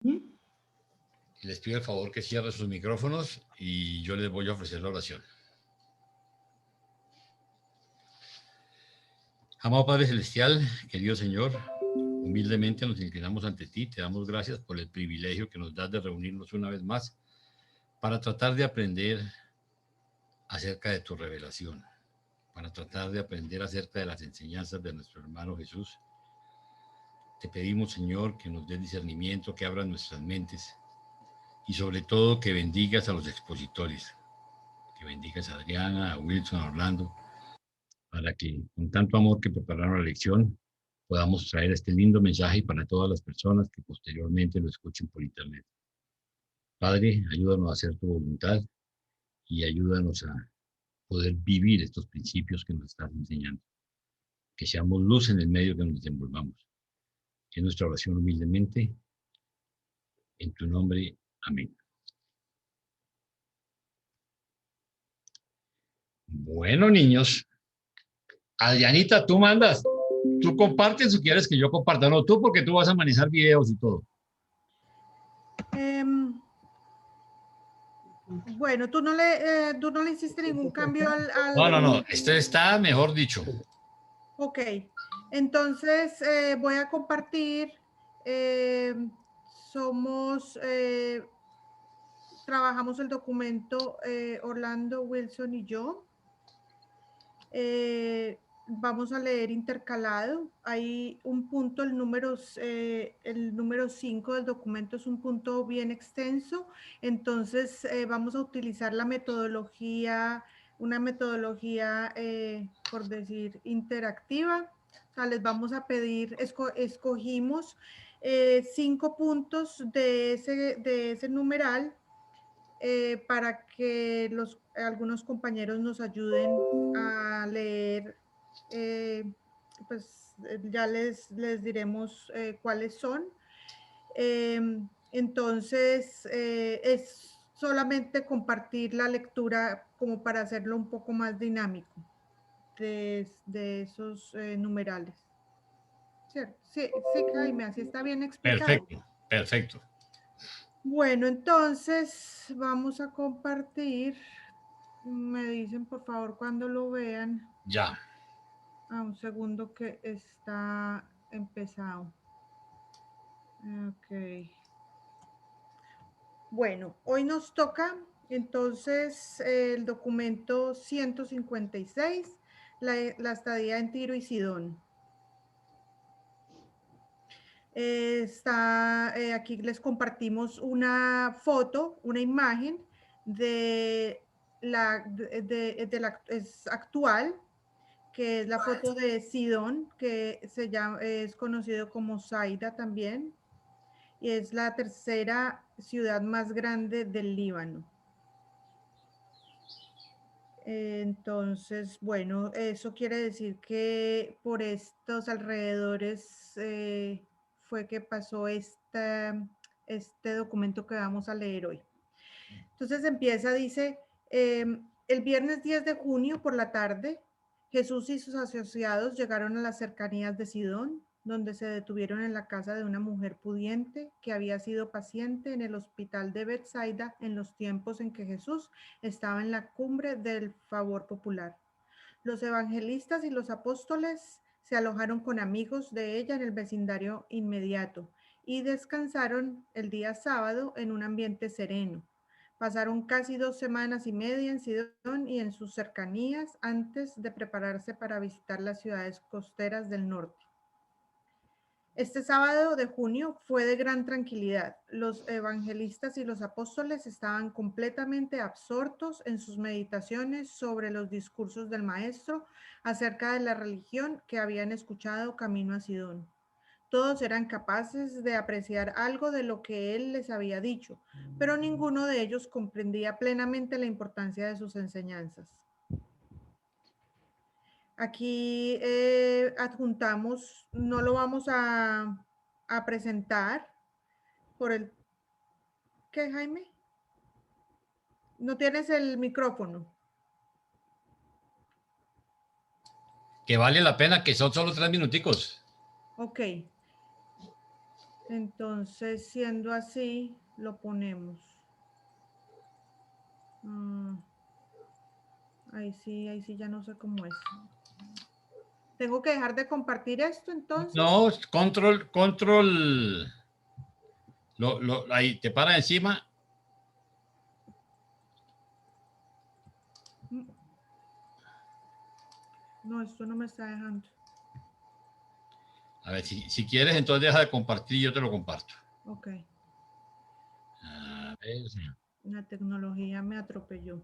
Y les pido el favor que cierren sus micrófonos y yo les voy a ofrecer la oración. Amado Padre Celestial, querido Señor, humildemente nos inclinamos ante ti, te damos gracias por el privilegio que nos das de reunirnos una vez más para tratar de aprender acerca de tu revelación, para tratar de aprender acerca de las enseñanzas de nuestro hermano Jesús. Te pedimos, Señor, que nos des discernimiento, que abras nuestras mentes y sobre todo que bendigas a los expositores, que bendigas a Adriana, a Wilson, a Orlando, para que con tanto amor que prepararon la lección podamos traer este lindo mensaje para todas las personas que posteriormente lo escuchen por internet. Padre, ayúdanos a hacer tu voluntad y ayúdanos a poder vivir estos principios que nos estás enseñando. Que seamos luz en el medio que nos desenvolvamos. Es nuestra oración humildemente. En tu nombre, amén. Bueno, niños. Adrianita, tú mandas. Tú compartes o quieres que yo comparta. No, tú porque tú vas a manejar videos y todo. Bueno, tú no le hiciste ningún cambio al... No. Este está mejor dicho. Ok. Entonces, voy a compartir. Trabajamos el documento Orlando, Wilson y yo. Vamos a leer intercalado. Hay un punto, el número 5 del documento es un punto bien extenso. Entonces, vamos a utilizar la metodología, una metodología, por decir, interactiva. O sea, les vamos a pedir, escogimos 5 puntos de ese numeral para que algunos compañeros nos ayuden a leer. Pues ya les diremos cuáles son. Entonces, es solamente compartir la lectura como para hacerlo un poco más dinámico de esos numerales. ¿Cierto? Sí, Jaime, así está bien explicado. Perfecto. Bueno, entonces vamos a compartir. Me dicen por favor cuando lo vean. Ya. Un segundo que está empezado. Ok. Bueno, hoy nos toca entonces el documento 156, la estadía en Tiro y Sidón. Aquí les compartimos una foto, una imagen de es actual, que es la foto de Sidón, que es conocido como Saida también, y es la tercera ciudad más grande del Líbano. Entonces, bueno, eso quiere decir que por estos alrededores fue que pasó este documento que vamos a leer hoy. Entonces dice, el viernes 10 de junio por la tarde, Jesús y sus asociados llegaron a las cercanías de Sidón, donde se detuvieron en la casa de una mujer pudiente que había sido paciente en el hospital de Betsaida en los tiempos en que Jesús estaba en la cumbre del favor popular. Los evangelistas y los apóstoles se alojaron con amigos de ella en el vecindario inmediato y descansaron el día sábado en un ambiente sereno. Pasaron casi 2 semanas y media en Sidón y en sus cercanías antes de prepararse para visitar las ciudades costeras del norte. Este sábado de junio fue de gran tranquilidad. Los evangelistas y los apóstoles estaban completamente absortos en sus meditaciones sobre los discursos del maestro acerca de la religión que habían escuchado camino a Sidón. Todos eran capaces de apreciar algo de lo que él les había dicho, pero ninguno de ellos comprendía plenamente la importancia de sus enseñanzas. Aquí adjuntamos, no lo vamos a presentar por el... ¿Qué, Jaime? No tienes el micrófono. Que vale la pena, que son solo 3 minuticos. Ok. Entonces, siendo así, lo ponemos. Ahí sí ya no sé cómo es. ¿Tengo que dejar de compartir esto entonces? No, control. Ahí te para encima. No, esto no me está dejando. A ver, si quieres, entonces deja de compartir y yo te lo comparto. Ok. A ver. La tecnología me atropelló.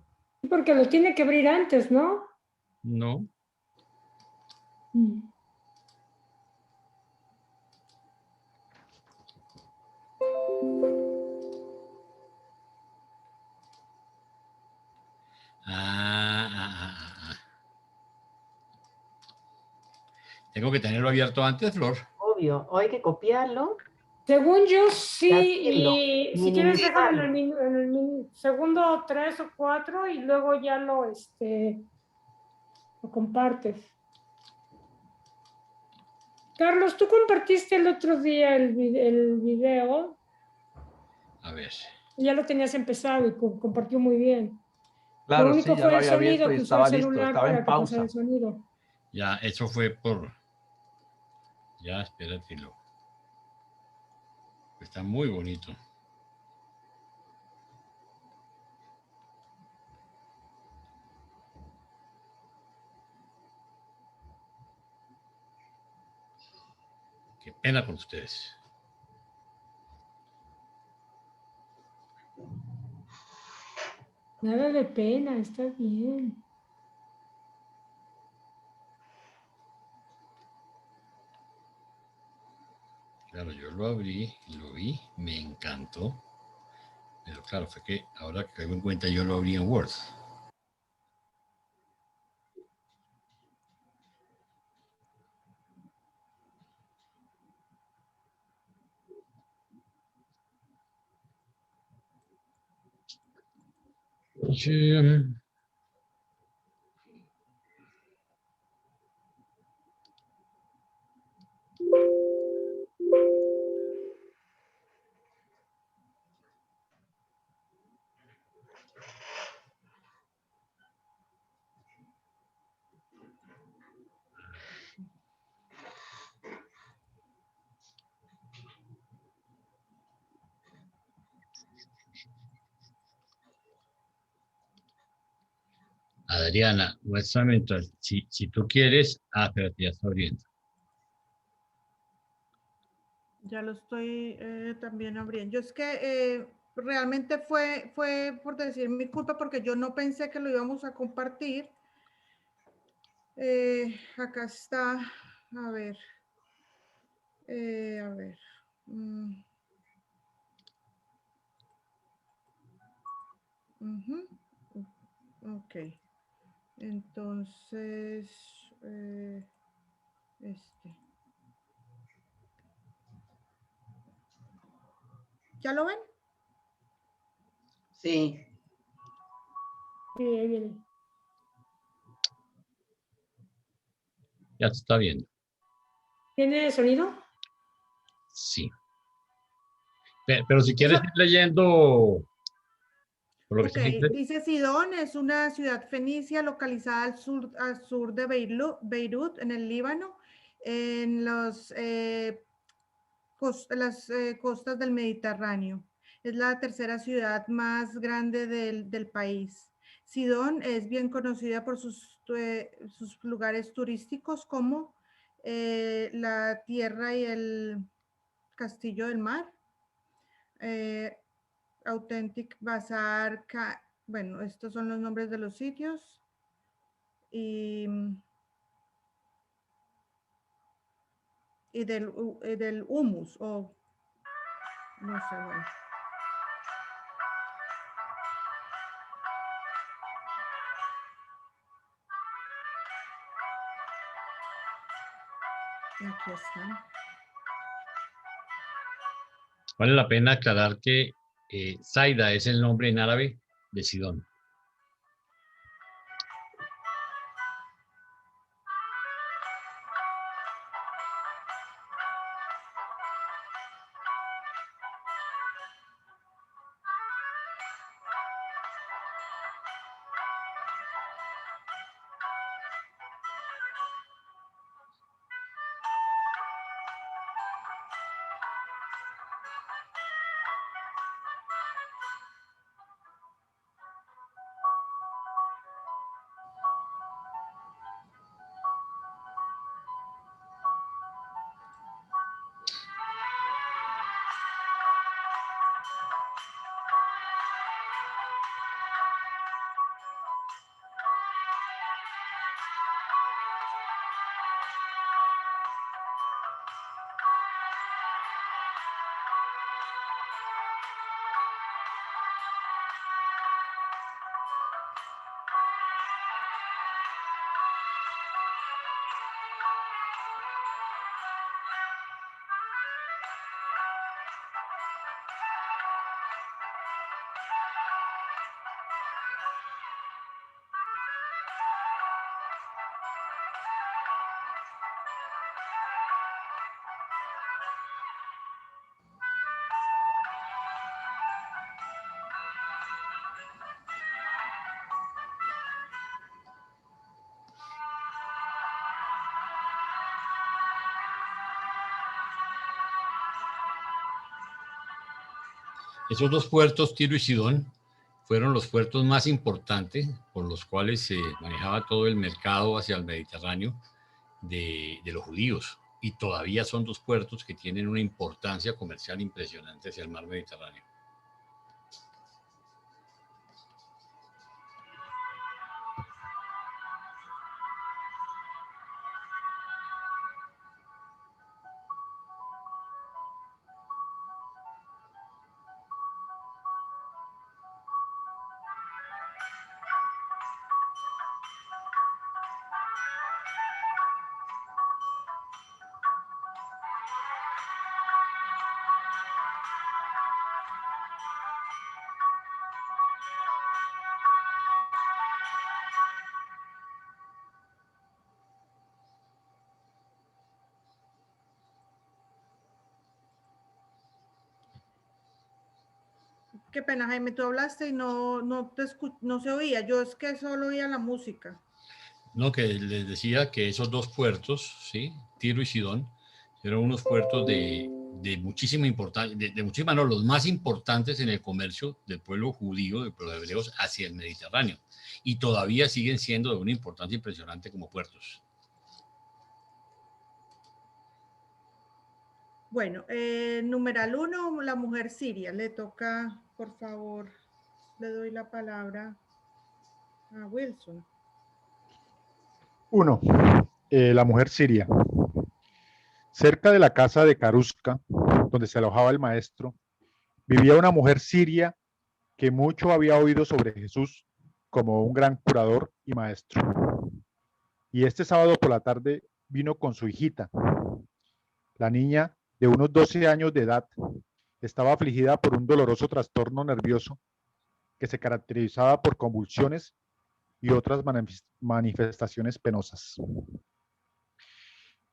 Porque lo tiene que abrir antes, ¿no? No. Tengo que tenerlo abierto antes, Flor. Obvio, o hay que copiarlo. Según yo, sí, abrirlo, y si quieres déjalo en minimizarlo. el segundo 3 o 4 y luego ya lo compartes. Carlos, tú compartiste el otro día el video. A ver. Y ya lo tenías empezado y compartió muy bien. Claro, Lo único sí, ya fue lo el había sonido, visto y que usó el estaba listo, celular estaba para en que pasara pausa. el sonido. Ya, eso fue por... Ya, espérate. Está muy bonito. Qué pena con ustedes. Nada de pena, está bien. Claro, yo lo abrí, lo vi, me encantó. Pero claro, fue que ahora que caigo en cuenta yo lo abrí en Word. Adriana, muéstrame entonces, si tú quieres, espérate, ya está abriendo. Ya lo estoy también abriendo. Yo es que realmente fue por decir mi culpa porque yo no pensé que lo íbamos a compartir. Acá está, a ver. A ver. Ok. Entonces, ¿ya lo ven? Sí. Sí, ahí viene. Ya se está viendo. ¿Tiene sonido? Sí. Pero si quieres ir leyendo... Ok, dice Sidón es una ciudad fenicia localizada al sur de Beirut, en el Líbano, en las costas del Mediterráneo. Es la tercera ciudad más grande del país. Sidón es bien conocida por sus lugares turísticos como la tierra y el castillo del mar. Authentic Bazaar, bueno, estos son los nombres de los sitios. Y del humus, o no sé, bueno. Aquí están. Vale la pena aclarar que Zaida es el nombre en árabe de Sidón. Esos dos puertos, Tiro y Sidón, fueron los puertos más importantes por los cuales se manejaba todo el mercado hacia el Mediterráneo de los judíos. Y todavía son dos puertos que tienen una importancia comercial impresionante hacia el mar Mediterráneo. Qué pena, Jaime, tú hablaste y no se oía. Yo es que solo oía la música. No, que les decía que esos dos puertos, ¿sí? Tiro y Sidón, eran unos puertos de muchísima importancia, de muchísima, no, los más importantes en el comercio del pueblo judío, de los hebreos, hacia el Mediterráneo. Y todavía siguen siendo de una importancia impresionante como puertos. Bueno, numeral 1, la mujer siria. Le toca, por favor, le doy la palabra a Wilson. 1. La mujer siria. Cerca de la casa de Karuska, donde se alojaba el maestro, vivía una mujer siria que mucho había oído sobre Jesús como un gran curador y maestro. Y este sábado por la tarde vino con su hijita. La niña, de unos 12 años de edad, estaba afligida por un doloroso trastorno nervioso que se caracterizaba por convulsiones y otras manifestaciones penosas.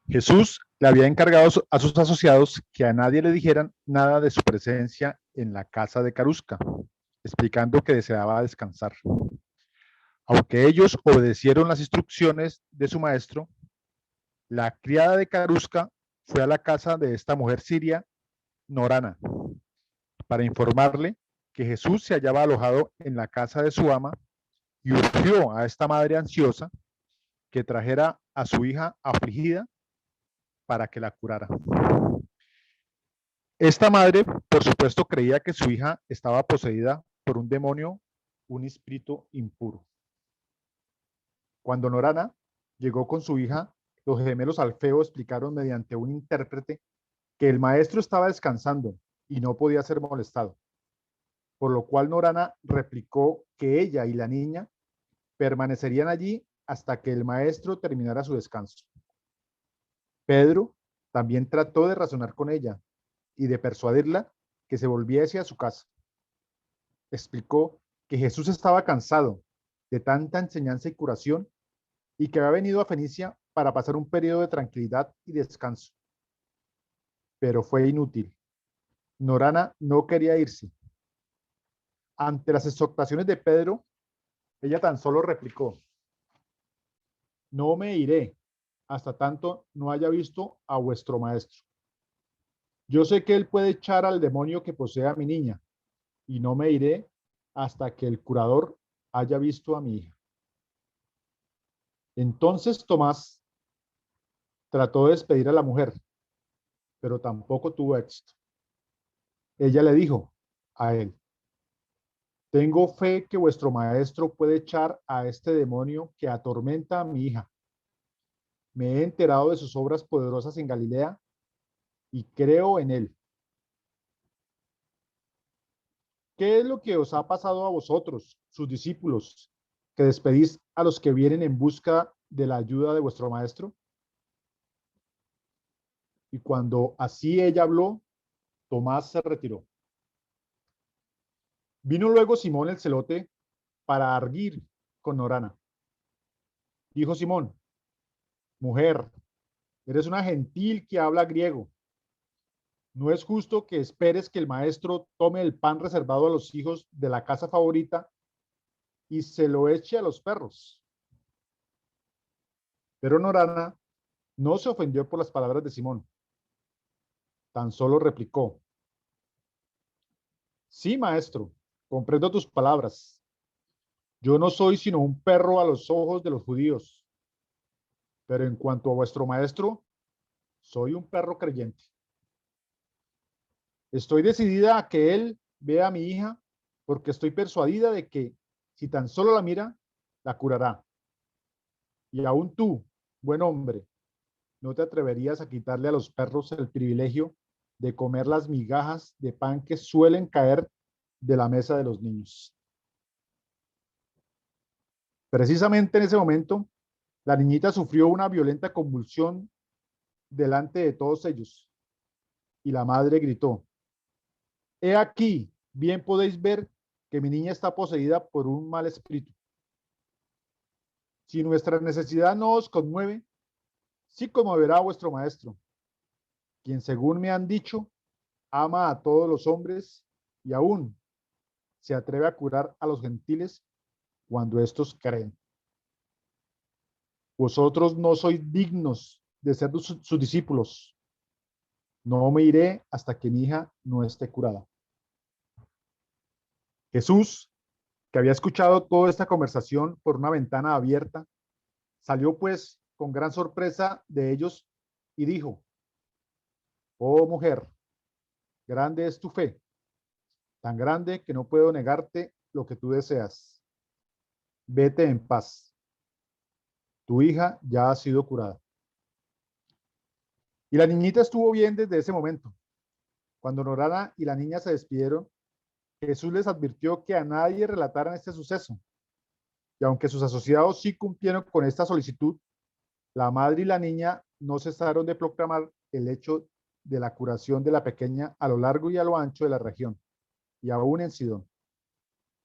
Jesús le había encargado a sus asociados que a nadie le dijeran nada de su presencia en la casa de Karuska, explicando que deseaba descansar. Aunque ellos obedecieron las instrucciones de su maestro, la criada de Karuska fue a la casa de esta mujer siria, Norana, para informarle que Jesús se hallaba alojado en la casa de su ama y urgió a esta madre ansiosa que trajera a su hija afligida para que la curara. Esta madre, por supuesto, creía que su hija estaba poseída por un demonio, un espíritu impuro. Cuando Norana llegó con su hija, los gemelos Alfeo explicaron mediante un intérprete que el maestro estaba descansando y no podía ser molestado, por lo cual Norana replicó que ella y la niña permanecerían allí hasta que el maestro terminara su descanso. Pedro también trató de razonar con ella y de persuadirla que se volviese a su casa. Explicó que Jesús estaba cansado de tanta enseñanza y curación y que había venido a Fenicia para pasar un periodo de tranquilidad y descanso. Pero fue inútil. Norana no quería irse. Ante las exhortaciones de Pedro, ella tan solo replicó: no me iré hasta tanto no haya visto a vuestro maestro. Yo sé que él puede echar al demonio que posee a mi niña, y no me iré hasta que el curador haya visto a mi hija. Entonces Tomás trató de despedir a la mujer, pero tampoco tuvo éxito. Ella le dijo a él: tengo fe que vuestro maestro puede echar a este demonio que atormenta a mi hija. Me he enterado de sus obras poderosas en Galilea y creo en él. ¿Qué es lo que os ha pasado a vosotros, sus discípulos, que despedís a los que vienen en busca de la ayuda de vuestro maestro? Y cuando así ella habló, Tomás se retiró. Vino luego Simón el celote para arguir con Norana. Dijo Simón: mujer, eres una gentil que habla griego. No es justo que esperes que el maestro tome el pan reservado a los hijos de la casa favorita y se lo eche a los perros. Pero Norana no se ofendió por las palabras de Simón. Tan solo replicó: Sí, maestro, comprendo tus palabras. Yo no soy sino un perro a los ojos de los judíos, pero en cuanto a vuestro maestro, soy un perro creyente. Estoy decidida a que él vea a mi hija porque estoy persuadida de que si tan solo la mira, la curará. Y aún tú, buen hombre, ¿no te atreverías a quitarle a los perros el privilegio de comer las migajas de pan que suelen caer de la mesa de los niños? Precisamente en ese momento, la niñita sufrió una violenta convulsión delante de todos ellos y la madre gritó: He aquí, bien podéis ver que mi niña está poseída por un mal espíritu. Si nuestra necesidad no os conmueve, sí conmoverá a vuestro maestro, quien según me han dicho, ama a todos los hombres y aún se atreve a curar a los gentiles cuando estos creen. Vosotros no sois dignos de ser sus discípulos. No me iré hasta que mi hija no esté curada. Jesús, que había escuchado toda esta conversación por una ventana abierta, salió pues con gran sorpresa de ellos y dijo: Oh mujer, grande es tu fe, tan grande que no puedo negarte lo que tú deseas. Vete en paz. Tu hija ya ha sido curada. Y la niñita estuvo bien desde ese momento. Cuando Norana y la niña se despidieron, Jesús les advirtió que a nadie relataran este suceso. Y aunque sus asociados sí cumplieron con esta solicitud, la madre y la niña no cesaron de proclamar el hecho de la curación de la pequeña a lo largo y a lo ancho de la región, y aún en Sidón.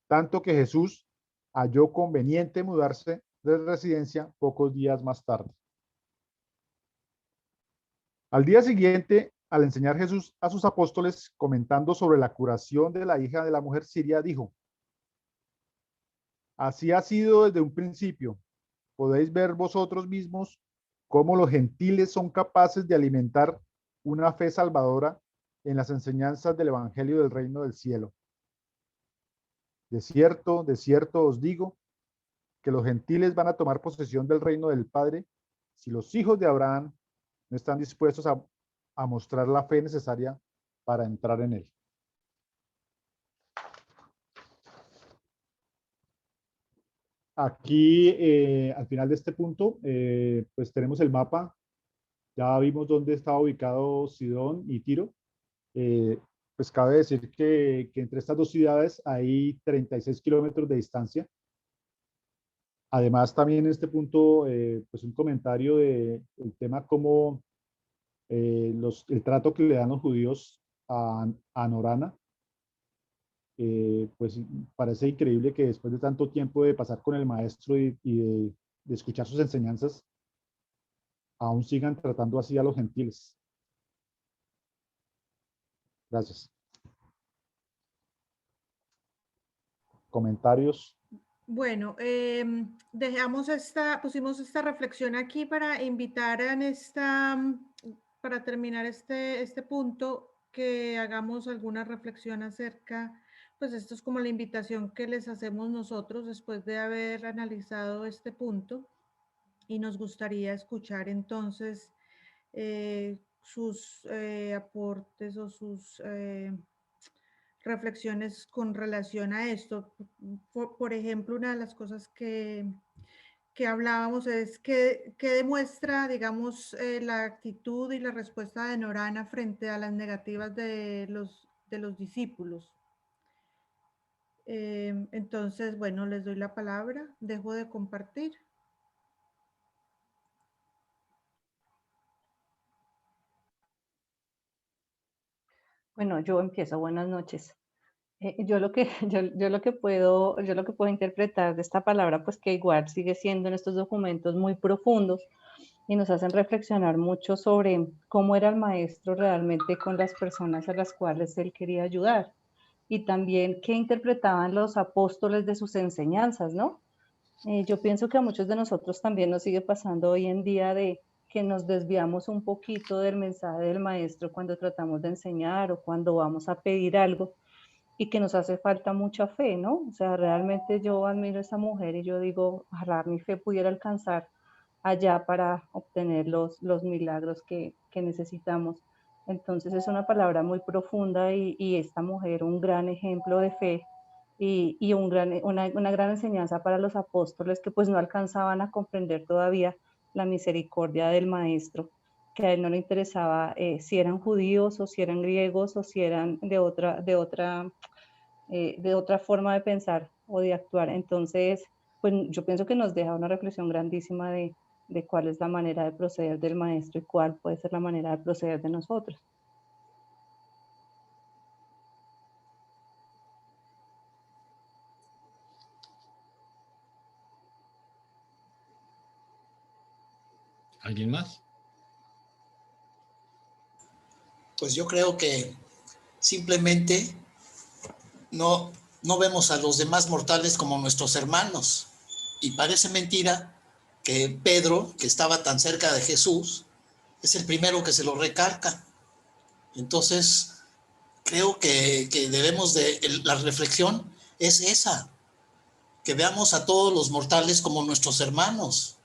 Tanto que Jesús halló conveniente mudarse de residencia pocos días más tarde. Al día siguiente, al enseñar Jesús a sus apóstoles, comentando sobre la curación de la hija de la mujer siria, dijo: Así ha sido desde un principio. Podéis ver vosotros mismos cómo los gentiles son capaces de alimentar una fe salvadora en las enseñanzas del Evangelio del Reino del Cielo. De cierto os digo que los gentiles van a tomar posesión del reino del Padre si los hijos de Abraham no están dispuestos a mostrar la fe necesaria para entrar en él. Aquí, al final de este punto, pues tenemos el mapa. Ya vimos dónde estaba ubicado Sidón y Tiro. Pues cabe decir que entre estas dos ciudades hay 36 kilómetros de distancia. Además, también en este punto, pues un comentario del tema como el trato que le dan los judíos a Norana. Pues parece increíble que después de tanto tiempo de pasar con el maestro y de escuchar sus enseñanzas, aún sigan tratando así a los gentiles. Gracias. ¿Comentarios? Bueno, pusimos esta reflexión aquí para invitar para terminar este punto, que hagamos alguna reflexión acerca, pues esto es como la invitación que les hacemos nosotros después de haber analizado este punto, y nos gustaría escuchar entonces sus aportes o sus reflexiones con relación a esto. Por ejemplo, una de las cosas que hablábamos es que demuestra, digamos, la actitud y la respuesta de Norana frente a las negativas de los discípulos. Entonces, bueno, les doy la palabra, dejo de compartir. Bueno, yo empiezo. Buenas noches. Yo lo que puedo interpretar de esta palabra, pues que igual sigue siendo en estos documentos muy profundos y nos hacen reflexionar mucho sobre cómo era el maestro realmente con las personas a las cuales él quería ayudar, y también qué interpretaban los apóstoles de sus enseñanzas, ¿no? Yo pienso que a muchos de nosotros también nos sigue pasando hoy en día de que nos desviamos un poquito del mensaje del maestro cuando tratamos de enseñar o cuando vamos a pedir algo. y que nos hace falta mucha fe, ¿no? O sea, realmente yo admiro a esa mujer y yo digo, ojalá mi fe pudiera alcanzar allá para obtener los milagros que necesitamos. Entonces es una palabra muy profunda y esta mujer un gran ejemplo de fe y una gran enseñanza para los apóstoles que pues no alcanzaban a comprender todavía la misericordia del maestro, que a él no le interesaba si eran judíos o si eran griegos o si eran de otra forma de pensar o de actuar. Entonces, pues yo pienso que nos deja una reflexión grandísima de cuál es la manera de proceder del maestro y cuál puede ser la manera de proceder de nosotros. ¿Alguien más? Pues yo creo que simplemente no vemos a los demás mortales como nuestros hermanos. Y parece mentira que Pedro, que estaba tan cerca de Jesús, es el primero que se lo recarga. Entonces, creo que debemos la reflexión es esa, que veamos a todos los mortales como nuestros hermanos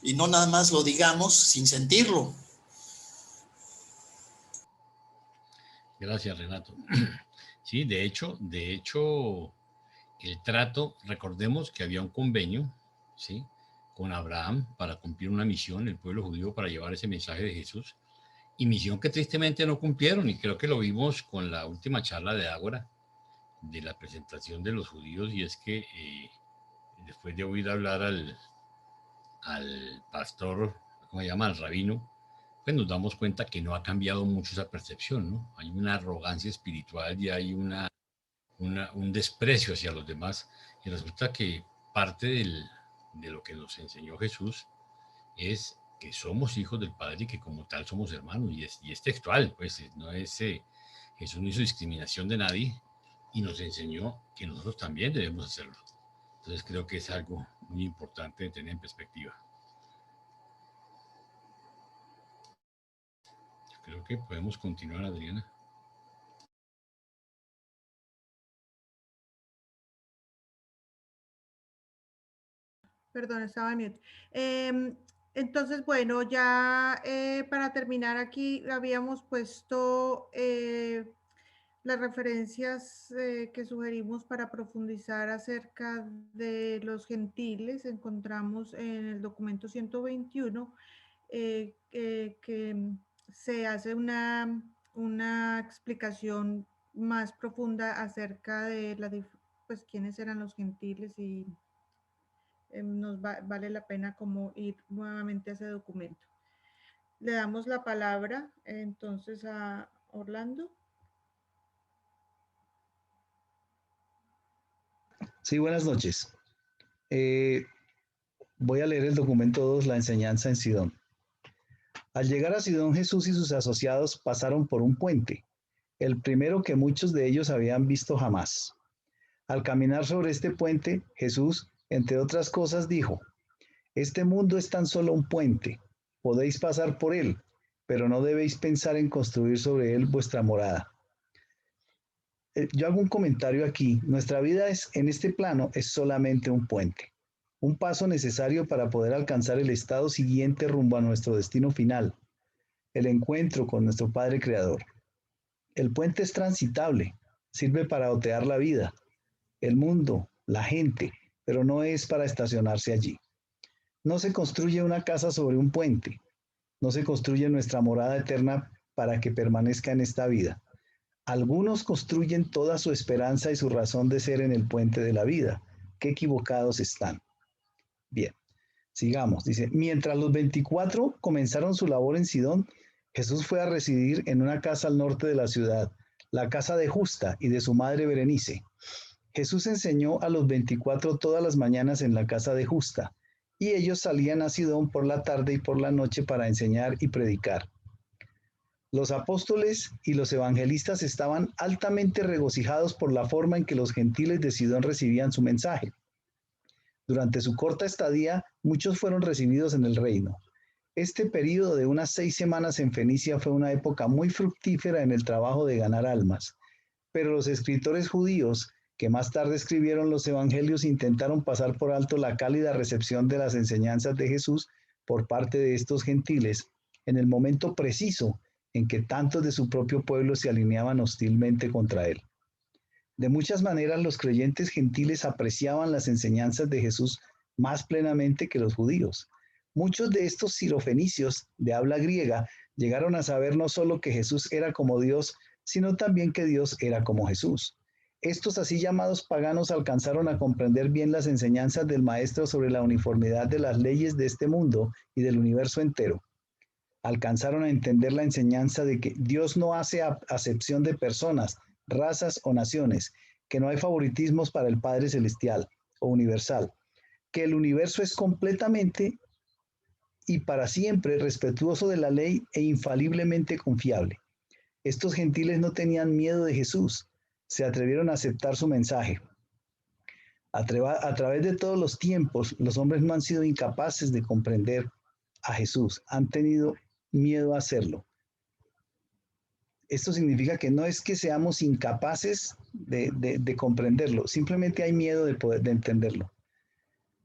y no nada más lo digamos sin sentirlo. Gracias, Renato. Sí, de hecho, el trato, recordemos que había un convenio, ¿sí?, con Abraham para cumplir una misión, el pueblo judío, para llevar ese mensaje de Jesús, y misión que tristemente no cumplieron, y creo que lo vimos con la última charla de Ágora, de la presentación de los judíos, y es que después de oír hablar al pastor, ¿cómo se llama?, al rabino, pues nos damos cuenta que no ha cambiado mucho esa percepción, ¿no? Hay una arrogancia espiritual y hay un desprecio hacia los demás, y resulta que parte de lo que nos enseñó Jesús es que somos hijos del Padre y que como tal somos hermanos, y es textual, pues no es, Jesús no hizo discriminación de nadie y nos enseñó que nosotros también debemos hacerlo. Entonces creo que es algo muy importante de tener en perspectiva. Creo que podemos continuar, Adriana. Perdón, estaba en mute. Entonces, bueno, ya para terminar aquí habíamos puesto las referencias que sugerimos para profundizar acerca de los gentiles. Encontramos en el documento 121 que se hace una explicación más profunda acerca de pues, quiénes eran los gentiles y vale la pena como ir nuevamente a ese documento. Le damos la palabra entonces a Orlando. Sí, buenas noches. Voy a leer el documento 2, la enseñanza en Sidón. Al llegar a Sidón, Jesús y sus asociados pasaron por un puente, el primero que muchos de ellos habían visto jamás. Al caminar sobre este puente, Jesús, entre otras cosas, dijo: este mundo es tan solo un puente, podéis pasar por él, pero no debéis pensar en construir sobre él vuestra morada. Yo hago un comentario aquí. Nuestra vida en este plano es solamente un puente, un paso necesario para poder alcanzar el estado siguiente rumbo a nuestro destino final, el encuentro con nuestro Padre Creador. El puente es transitable, sirve para otear la vida, el mundo, la gente, pero no es para estacionarse allí. No se construye una casa sobre un puente, no se construye nuestra morada eterna para que permanezca en esta vida. Algunos construyen toda su esperanza y su razón de ser en el puente de la vida. Qué equivocados están. Bien, sigamos. Dice, mientras los 24 comenzaron su labor en Sidón, Jesús fue a residir en una casa al norte de la ciudad, la casa de Justa y de su madre Berenice. Jesús enseñó a los 24 todas las mañanas en la casa de Justa, y ellos salían a Sidón por la tarde y por la noche para enseñar y predicar. Los apóstoles y los evangelistas estaban altamente regocijados por la forma en que los gentiles de Sidón recibían su mensaje. Durante su corta estadía, muchos fueron recibidos en el reino. Este período de unas 6 semanas en Fenicia fue una época muy fructífera en el trabajo de ganar almas. Pero los escritores judíos que más tarde escribieron los evangelios intentaron pasar por alto la cálida recepción de las enseñanzas de Jesús por parte de estos gentiles en el momento preciso en que tantos de su propio pueblo se alineaban hostilmente contra él. De muchas maneras, los creyentes gentiles apreciaban las enseñanzas de Jesús más plenamente que los judíos. Muchos de estos sirofenicios de habla griega llegaron a saber no solo que Jesús era como Dios, sino también que Dios era como Jesús. Estos así llamados paganos alcanzaron a comprender bien las enseñanzas del Maestro sobre la uniformidad de las leyes de este mundo y del universo entero. Alcanzaron a entender la enseñanza de que Dios no hace acepción de personas, razas o naciones, que no hay favoritismos para el Padre Celestial o universal, que el universo es completamente y para siempre respetuoso de la ley e infaliblemente confiable. Estos gentiles no tenían miedo de Jesús, se atrevieron a aceptar su mensaje. A través de todos los tiempos, los hombres no han sido incapaces de comprender a Jesús, han tenido miedo a hacerlo. Esto significa que no es que seamos incapaces de comprenderlo, simplemente hay miedo de entenderlo.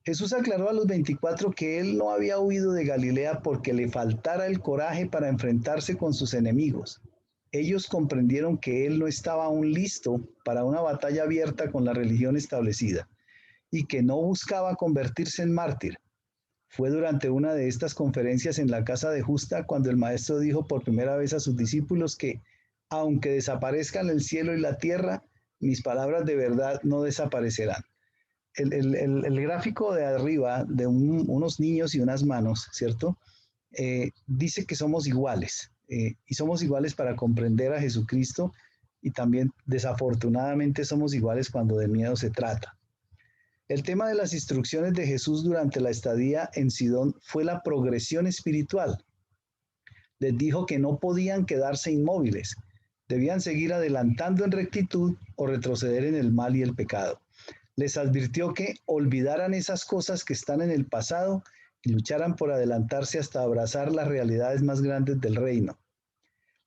Jesús aclaró a los 24 que él no había huido de Galilea porque le faltara el coraje para enfrentarse con sus enemigos. Ellos comprendieron que él no estaba aún listo para una batalla abierta con la religión establecida y que no buscaba convertirse en mártir. Fue durante una de estas conferencias en la casa de Justa cuando el maestro dijo por primera vez a sus discípulos que, aunque desaparezcan el cielo y la tierra, mis palabras de verdad no desaparecerán. El gráfico de arriba de unos niños y unas manos, ¿cierto? Dice que somos iguales y somos iguales para comprender a Jesucristo y también desafortunadamente somos iguales cuando de miedo se trata. El tema de las instrucciones de Jesús durante la estadía en Sidón fue la progresión espiritual. Les dijo que no podían quedarse inmóviles, debían seguir adelantando en rectitud o retroceder en el mal y el pecado. Les advirtió que olvidaran esas cosas que están en el pasado y lucharan por adelantarse hasta abrazar las realidades más grandes del reino.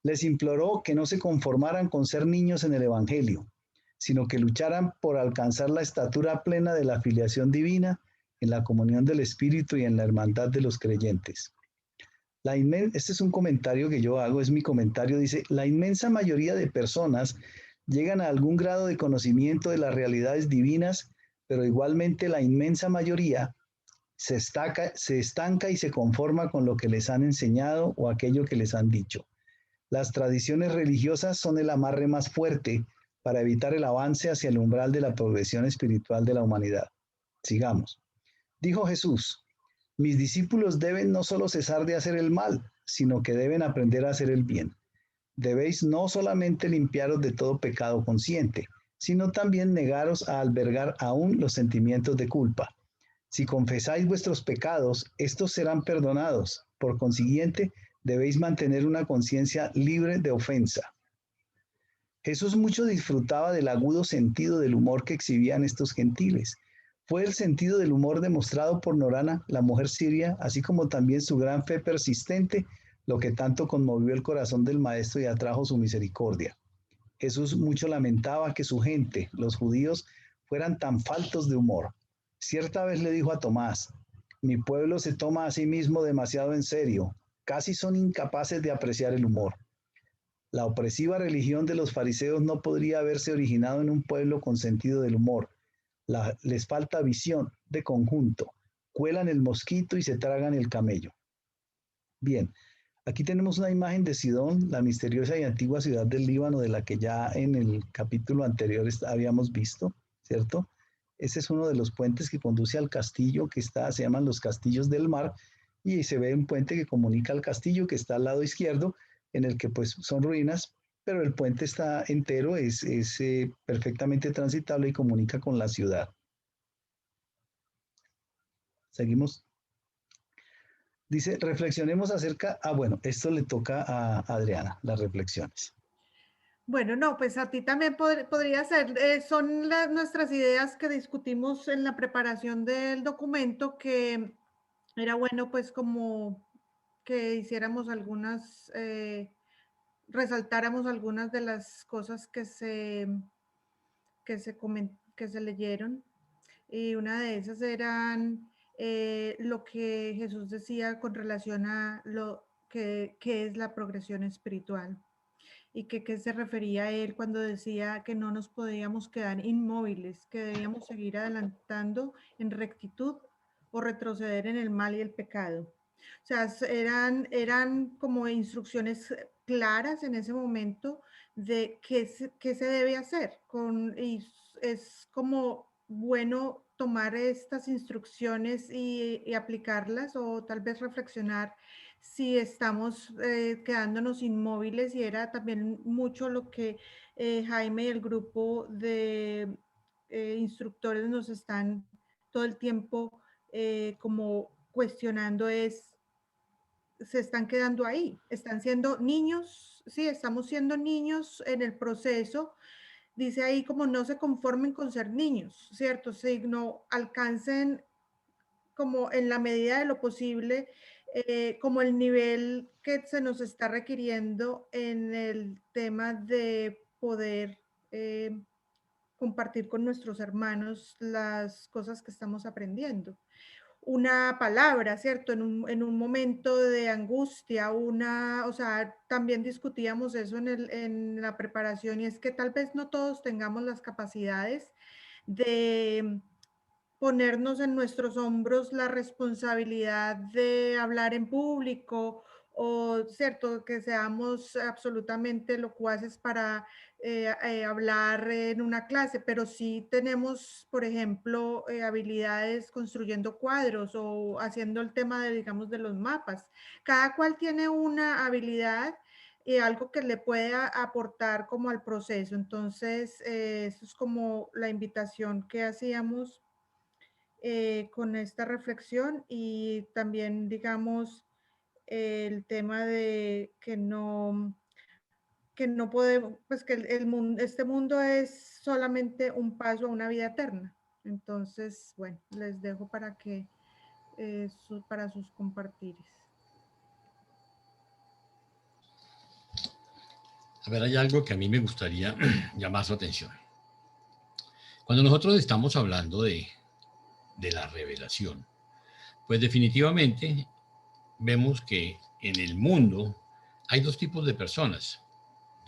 Les imploró que no se conformaran con ser niños en el Evangelio, sino que lucharan por alcanzar la estatura plena de la filiación divina en la comunión del Espíritu y en la hermandad de los creyentes. Este es un comentario que yo hago, es mi comentario, dice, la inmensa mayoría de personas llegan a algún grado de conocimiento de las realidades divinas, pero igualmente la inmensa mayoría se estanca y se conforma con lo que les han enseñado o aquello que les han dicho. Las tradiciones religiosas son el amarre más fuerte para evitar el avance hacia el umbral de la progresión espiritual de la humanidad. Sigamos. Dijo Jesús, mis discípulos deben no solo cesar de hacer el mal, sino que deben aprender a hacer el bien. Debéis no solamente limpiaros de todo pecado consciente, sino también negaros a albergar aún los sentimientos de culpa. Si confesáis vuestros pecados, estos serán perdonados. Por consiguiente, debéis mantener una conciencia libre de ofensa. Jesús mucho disfrutaba del agudo sentido del humor que exhibían estos gentiles. Fue el sentido del humor demostrado por Norana, la mujer siria, así como también su gran fe persistente, lo que tanto conmovió el corazón del maestro y atrajo su misericordia. Jesús mucho lamentaba que su gente, los judíos, fueran tan faltos de humor. Cierta vez le dijo a Tomás, mi pueblo se toma a sí mismo demasiado en serio, casi son incapaces de apreciar el humor. La opresiva religión de los fariseos no podría haberse originado en un pueblo con sentido del humor. Les falta visión de conjunto, cuelan el mosquito y se tragan el camello. Bien, aquí tenemos una imagen de Sidón, la misteriosa y antigua ciudad del Líbano, de la que ya en el capítulo anterior habíamos visto, ¿cierto? Ese es uno de los puentes que conduce al castillo se llaman los castillos del mar, y se ve un puente que comunica al castillo que está al lado izquierdo, en el que pues son ruinas, pero el puente está entero, es perfectamente transitable y comunica con la ciudad. Seguimos. Dice, reflexionemos acerca, bueno, esto le toca a Adriana, las reflexiones. Bueno, no, pues a ti también podría ser, son nuestras ideas que discutimos en la preparación del documento, que era bueno pues como que hiciéramos algunas resaltáramos algunas de las cosas que se leyeron. Y una de esas eran lo que Jesús decía con relación a lo que es la progresión espiritual y que qué se refería a él cuando decía que no nos podíamos quedar inmóviles, que debíamos seguir adelantando en rectitud o retroceder en el mal y el pecado. O sea, eran como instrucciones claras en ese momento de qué se debe hacer. Y es como bueno tomar estas instrucciones y aplicarlas o tal vez reflexionar si estamos quedándonos inmóviles, y era también mucho lo que Jaime y el grupo de instructores nos están todo el tiempo como cuestionando se están quedando ahí, están siendo niños, sí, estamos siendo niños en el proceso. Dice ahí como no se conformen con ser niños, ¿cierto? Sino alcancen como en la medida de lo posible, como el nivel que se nos está requiriendo en el tema de poder compartir con nuestros hermanos las cosas que estamos aprendiendo. Una palabra, ¿cierto? En un momento de angustia, o sea, también discutíamos eso en la preparación, y es que tal vez no todos tengamos las capacidades de ponernos en nuestros hombros la responsabilidad de hablar en público, o cierto que seamos absolutamente locuaces para hablar en una clase, pero sí tenemos, por ejemplo, habilidades construyendo cuadros o haciendo el tema de, digamos, de los mapas. Cada cual tiene una habilidad y algo que le pueda aportar como al proceso. Entonces, eso es como la invitación que hacíamos con esta reflexión, y también, digamos, el tema de que no podemos, pues que mundo, este mundo es solamente un paso a una vida eterna. Entonces, bueno, les dejo para que, para sus compartires. A ver, hay algo que a mí me gustaría llamar su atención. Cuando nosotros estamos hablando de la revelación, pues definitivamente vemos que en el mundo hay dos tipos de personas: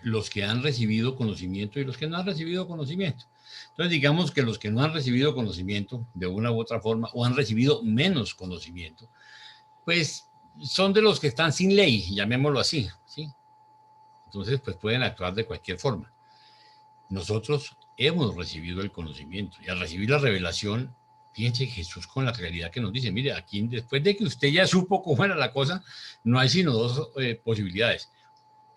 los que han recibido conocimiento y los que no han recibido conocimiento. Entonces, digamos que los que no han recibido conocimiento de una u otra forma, o han recibido menos conocimiento, pues son de los que están sin ley, llamémoslo así, ¿sí? Entonces, pues pueden actuar de cualquier forma. Nosotros hemos recibido el conocimiento, y al recibir la revelación, fíjense Jesús con la claridad que nos dice: mire, aquí después de que usted ya supo cómo era la cosa, no hay sino dos posibilidades: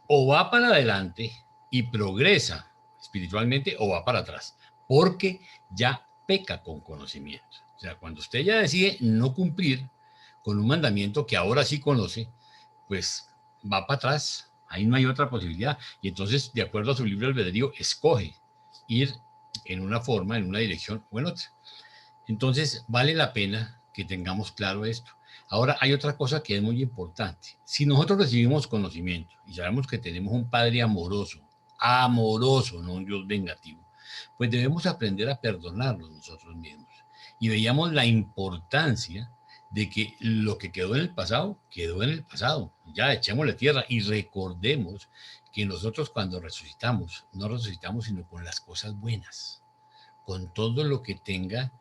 o va para adelante y progresa espiritualmente, o va para atrás, porque ya peca con conocimiento. O sea, cuando usted ya decide no cumplir con un mandamiento que ahora sí conoce, pues va para atrás, ahí no hay otra posibilidad. Y entonces, de acuerdo a su libre albedrío, escoge ir en una forma, en una dirección o en otra. Entonces, vale la pena que tengamos claro esto. Ahora, hay otra cosa que es muy importante. Si nosotros recibimos conocimiento y sabemos que tenemos un Padre amoroso, amoroso, no un Dios vengativo, pues debemos aprender a perdonarnos nosotros mismos. Y veíamos la importancia de que lo que quedó en el pasado. Ya echémosle tierra y recordemos que nosotros, cuando resucitamos, no resucitamos sino con las cosas buenas, con todo lo que tenga,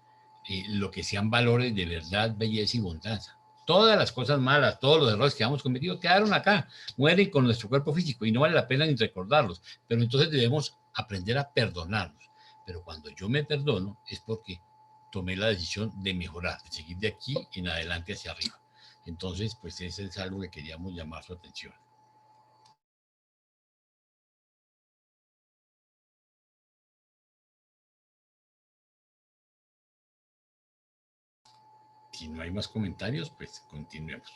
lo que sean valores de verdad, belleza y bondad. Todas las cosas malas, todos los errores que hemos cometido quedaron acá, mueren con nuestro cuerpo físico y no vale la pena ni recordarlos. Pero entonces debemos aprender a perdonarnos. Pero cuando yo me perdono es porque tomé la decisión de mejorar, de seguir de aquí en adelante hacia arriba. Entonces, pues ese es algo que queríamos llamar su atención. Si no hay más comentarios, pues continuemos.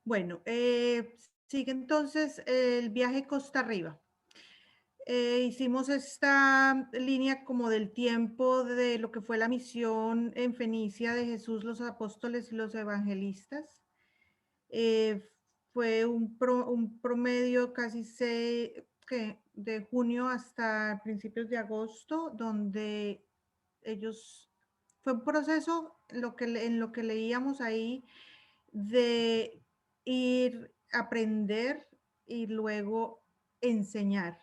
Bueno, sigue entonces el viaje costa arriba. hicimos esta línea como del tiempo de lo que fue la misión en Fenicia de Jesús, los apóstoles y los evangelistas. Fue un promedio casi de junio hasta principios de agosto, donde ellos, fue un proceso en lo que leíamos ahí de ir a aprender y luego enseñar,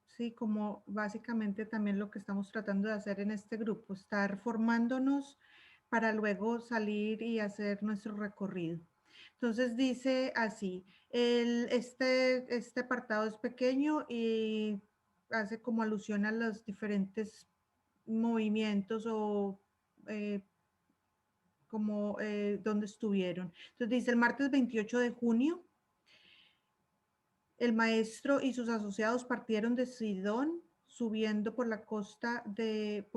¿sí? Como básicamente también lo que estamos tratando de hacer en este grupo, estar formándonos para luego salir y hacer nuestro recorrido. Entonces dice así, este apartado es pequeño y hace como alusión a los diferentes movimientos o como donde estuvieron. Entonces dice, el martes 28 de junio, el maestro y sus asociados partieron de Sidón, subiendo por la costa de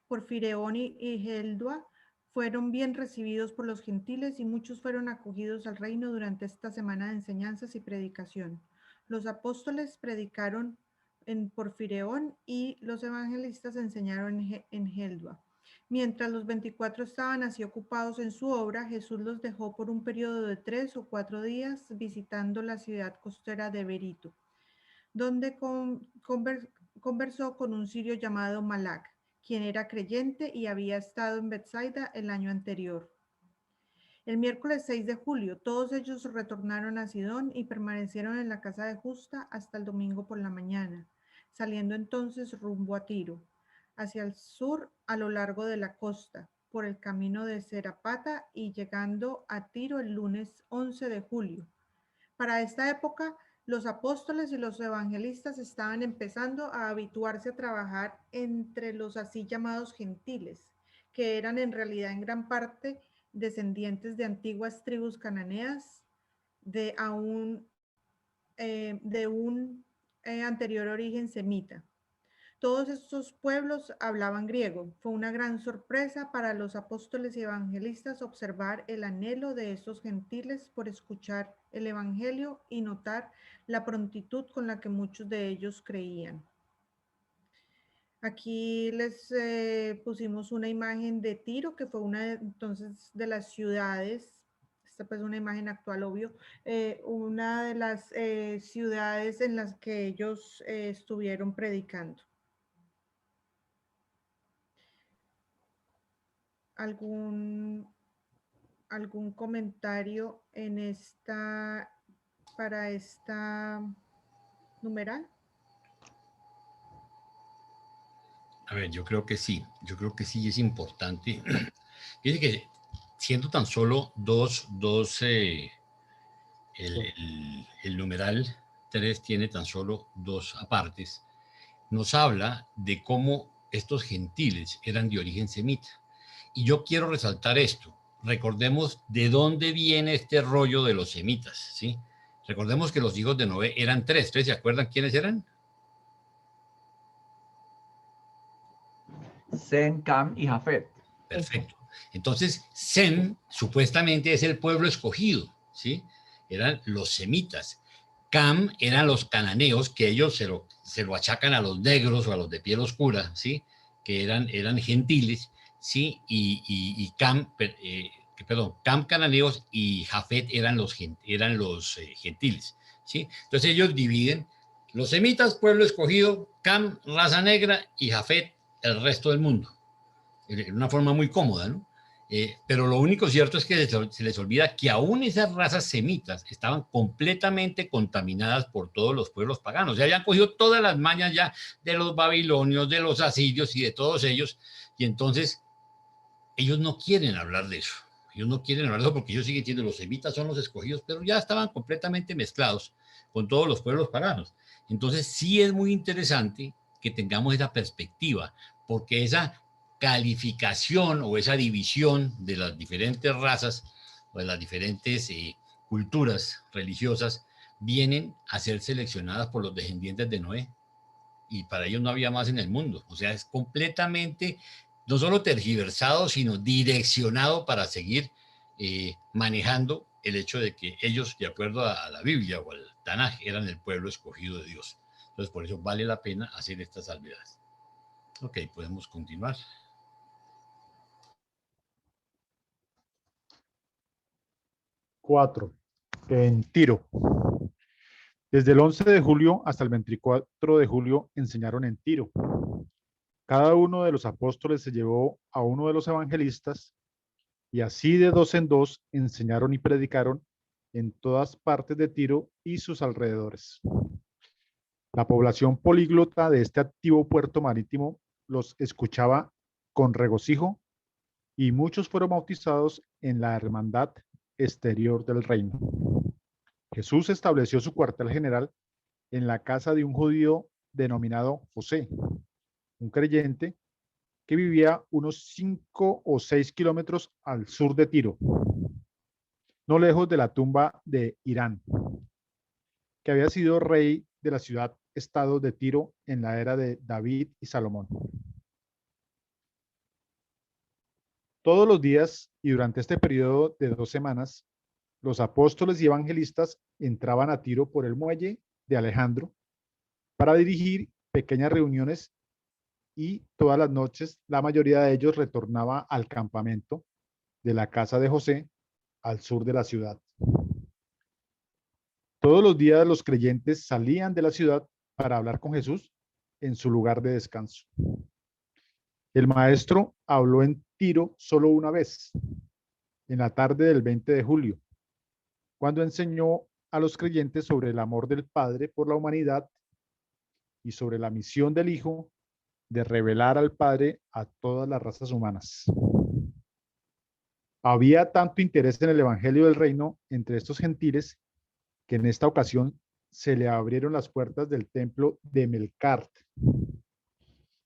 Porfireón y Geldua. Fueron bien recibidos por los gentiles y muchos fueron acogidos al reino durante esta semana de enseñanzas y predicación. Los apóstoles predicaron en Porfireón y los evangelistas enseñaron en Geldua. Mientras los 24 estaban así ocupados en su obra, Jesús los dejó por un periodo de 3 o 4 días visitando la ciudad costera de Berito, donde conversó con un sirio llamado Malac, quien era creyente y había estado en Bethsaida el año anterior. El miércoles 6 de julio, todos ellos retornaron a Sidón y permanecieron en la casa de Justa hasta el domingo por la mañana, saliendo entonces rumbo a Tiro, hacia el sur a lo largo de la costa, por el camino de Serapata y llegando a Tiro el lunes 11 de julio. Para esta época, los apóstoles y los evangelistas estaban empezando a habituarse a trabajar entre los así llamados gentiles, que eran en realidad en gran parte descendientes de antiguas tribus cananeas de un anterior origen semita. Todos estos pueblos hablaban griego. Fue una gran sorpresa para los apóstoles y evangelistas observar el anhelo de estos gentiles por escuchar el evangelio y notar la prontitud con la que muchos de ellos creían. Aquí les pusimos una imagen de Tiro, que fue una entonces de las ciudades. Esta pues es una imagen actual, obvio. Una de las ciudades en las que ellos estuvieron predicando. ¿Algún comentario para esta numeral? A ver, yo creo que sí es importante. Fíjense que siendo tan solo el numeral 3 tiene tan solo 2 apartes, nos habla de cómo estos gentiles eran de origen semita. Y yo quiero resaltar esto. Recordemos de dónde viene este rollo de los semitas, ¿sí? Recordemos que los hijos de Noé eran 3. ¿Ustedes se acuerdan quiénes eran? Sem, Cam y Jafet. Perfecto. Entonces, Sem supuestamente es el pueblo escogido, ¿sí? Eran los semitas. Cam eran los cananeos, que ellos se lo achacan a los negros o a los de piel oscura, ¿sí? Que eran gentiles, ¿sí? Y Cam cananeos y Jafet eran los gentiles, ¿sí? Entonces ellos dividen los semitas, pueblo escogido, Cam, raza negra, y Jafet, el resto del mundo. De una forma muy cómoda, ¿no? Pero lo único cierto es que se les olvida que aún esas razas semitas estaban completamente contaminadas por todos los pueblos paganos. Ya habían cogido todas las mañas ya de los babilonios, de los asirios y de todos ellos, y entonces ellos no quieren hablar de eso. Ellos no quieren hablar de eso porque ellos siguen diciendo los semitas son los escogidos, pero ya estaban completamente mezclados con todos los pueblos paganos. Entonces sí es muy interesante que tengamos esa perspectiva, porque esa calificación o esa división de las diferentes razas o de las diferentes culturas religiosas vienen a ser seleccionadas por los descendientes de Noé, y para ellos no había más en el mundo. O sea, es completamente no solo tergiversado, sino direccionado para seguir manejando el hecho de que ellos, de acuerdo a la Biblia o Tanaj, eran el pueblo escogido de Dios. Entonces, por eso vale la pena hacer estas salvedades. Ok, podemos continuar. Cuatro. En Tiro. Desde el 11 de julio hasta el 24 de julio enseñaron en Tiro. Cada uno de los apóstoles se llevó a uno de los evangelistas y así de dos en dos enseñaron y predicaron en todas partes de Tiro y sus alrededores. La población políglota de este activo puerto marítimo los escuchaba con regocijo y muchos fueron bautizados en la hermandad exterior del reino. Jesús estableció su cuartel general en la casa de un judío denominado José, un creyente que vivía unos 5 o 6 kilómetros al sur de Tiro, no lejos de la tumba de Irán, que había sido rey de la ciudad-estado de Tiro en la era de David y Salomón. Todos los días y durante este periodo de 2 semanas, los apóstoles y evangelistas entraban a Tiro por el muelle de Alejandro para dirigir pequeñas reuniones y todas las noches la mayoría de ellos retornaba al campamento de la casa de José al sur de la ciudad. Todos los días los creyentes salían de la ciudad para hablar con Jesús en su lugar de descanso. El maestro habló en Tiro solo una vez, en la tarde del 20 de julio, cuando enseñó a los creyentes sobre el amor del Padre por la humanidad y sobre la misión del Hijo de revelar al Padre a todas las razas humanas. Había tanto interés en el Evangelio del Reino entre estos gentiles que en esta ocasión se le abrieron las puertas del templo de Melkart.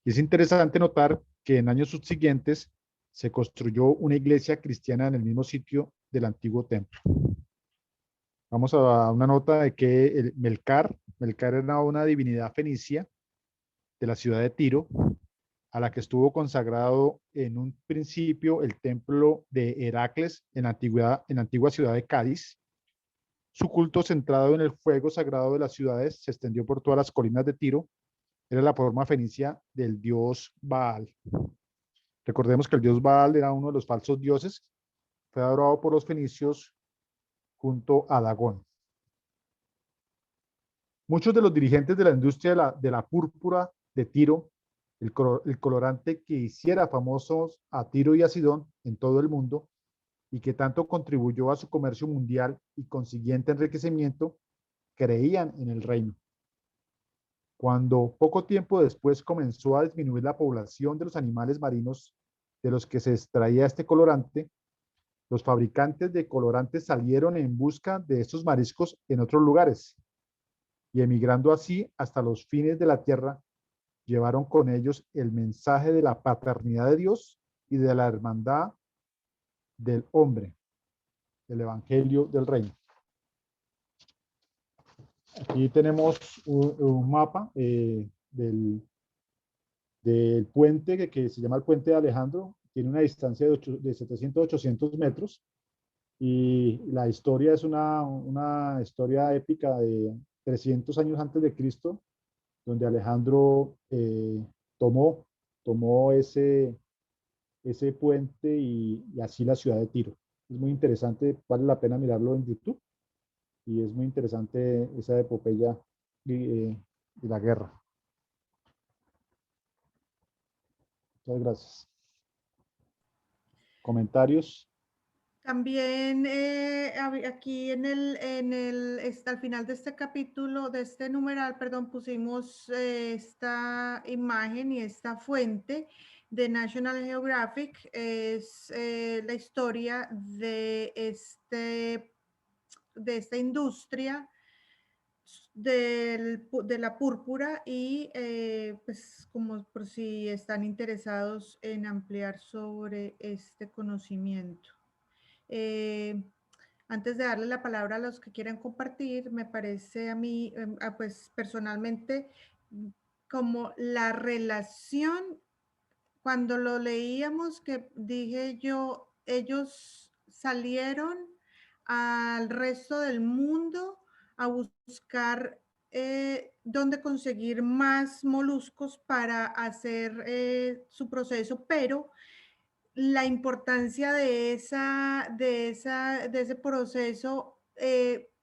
Y es interesante notar que en años subsiguientes se construyó una iglesia cristiana en el mismo sitio del antiguo templo. Vamos a una nota de que el Melkart era una divinidad fenicia de la ciudad de Tiro, a la que estuvo consagrado en un principio el templo de Heracles en la antigua ciudad de Cádiz. Su culto centrado en el fuego sagrado de las ciudades se extendió por todas las colinas de Tiro. Era la forma fenicia del dios Baal. Recordemos que el dios Baal era uno de los falsos dioses. Fue adorado por los fenicios junto a Dagón. Muchos de los dirigentes de la industria de la púrpura de Tiro, el colorante que hiciera famosos a Tiro y a Sidón en todo el mundo y que tanto contribuyó a su comercio mundial y consiguiente enriquecimiento, creían en el reino. Cuando poco tiempo después comenzó a disminuir la población de los animales marinos de los que se extraía este colorante, los fabricantes de colorantes salieron en busca de estos mariscos en otros lugares y emigrando así hasta los fines de la tierra, llevaron con ellos el mensaje de la paternidad de Dios y de la hermandad del hombre, el evangelio del reino. Aquí tenemos un mapa del puente que se llama el puente de Alejandro. Tiene una distancia de 700 a 800 metros y la historia es una historia épica de 300 años antes de Cristo, donde Alejandro tomó ese puente y así la ciudad de Tiro. Es muy interesante, vale la pena mirarlo en YouTube y es muy interesante esa epopeya de la guerra. Muchas gracias. ¿Comentarios? También aquí al final de este capítulo, de este numeral, perdón, pusimos esta imagen y esta fuente de National Geographic. Es la historia de esta industria de la púrpura y pues como por si están interesados en ampliar sobre este conocimiento. Antes de darle la palabra a los que quieran compartir, me parece a mí, pues personalmente, como la relación, cuando lo leíamos, que dije yo, ellos salieron al resto del mundo a buscar dónde conseguir más moluscos para hacer su proceso, pero la importancia de ese proceso,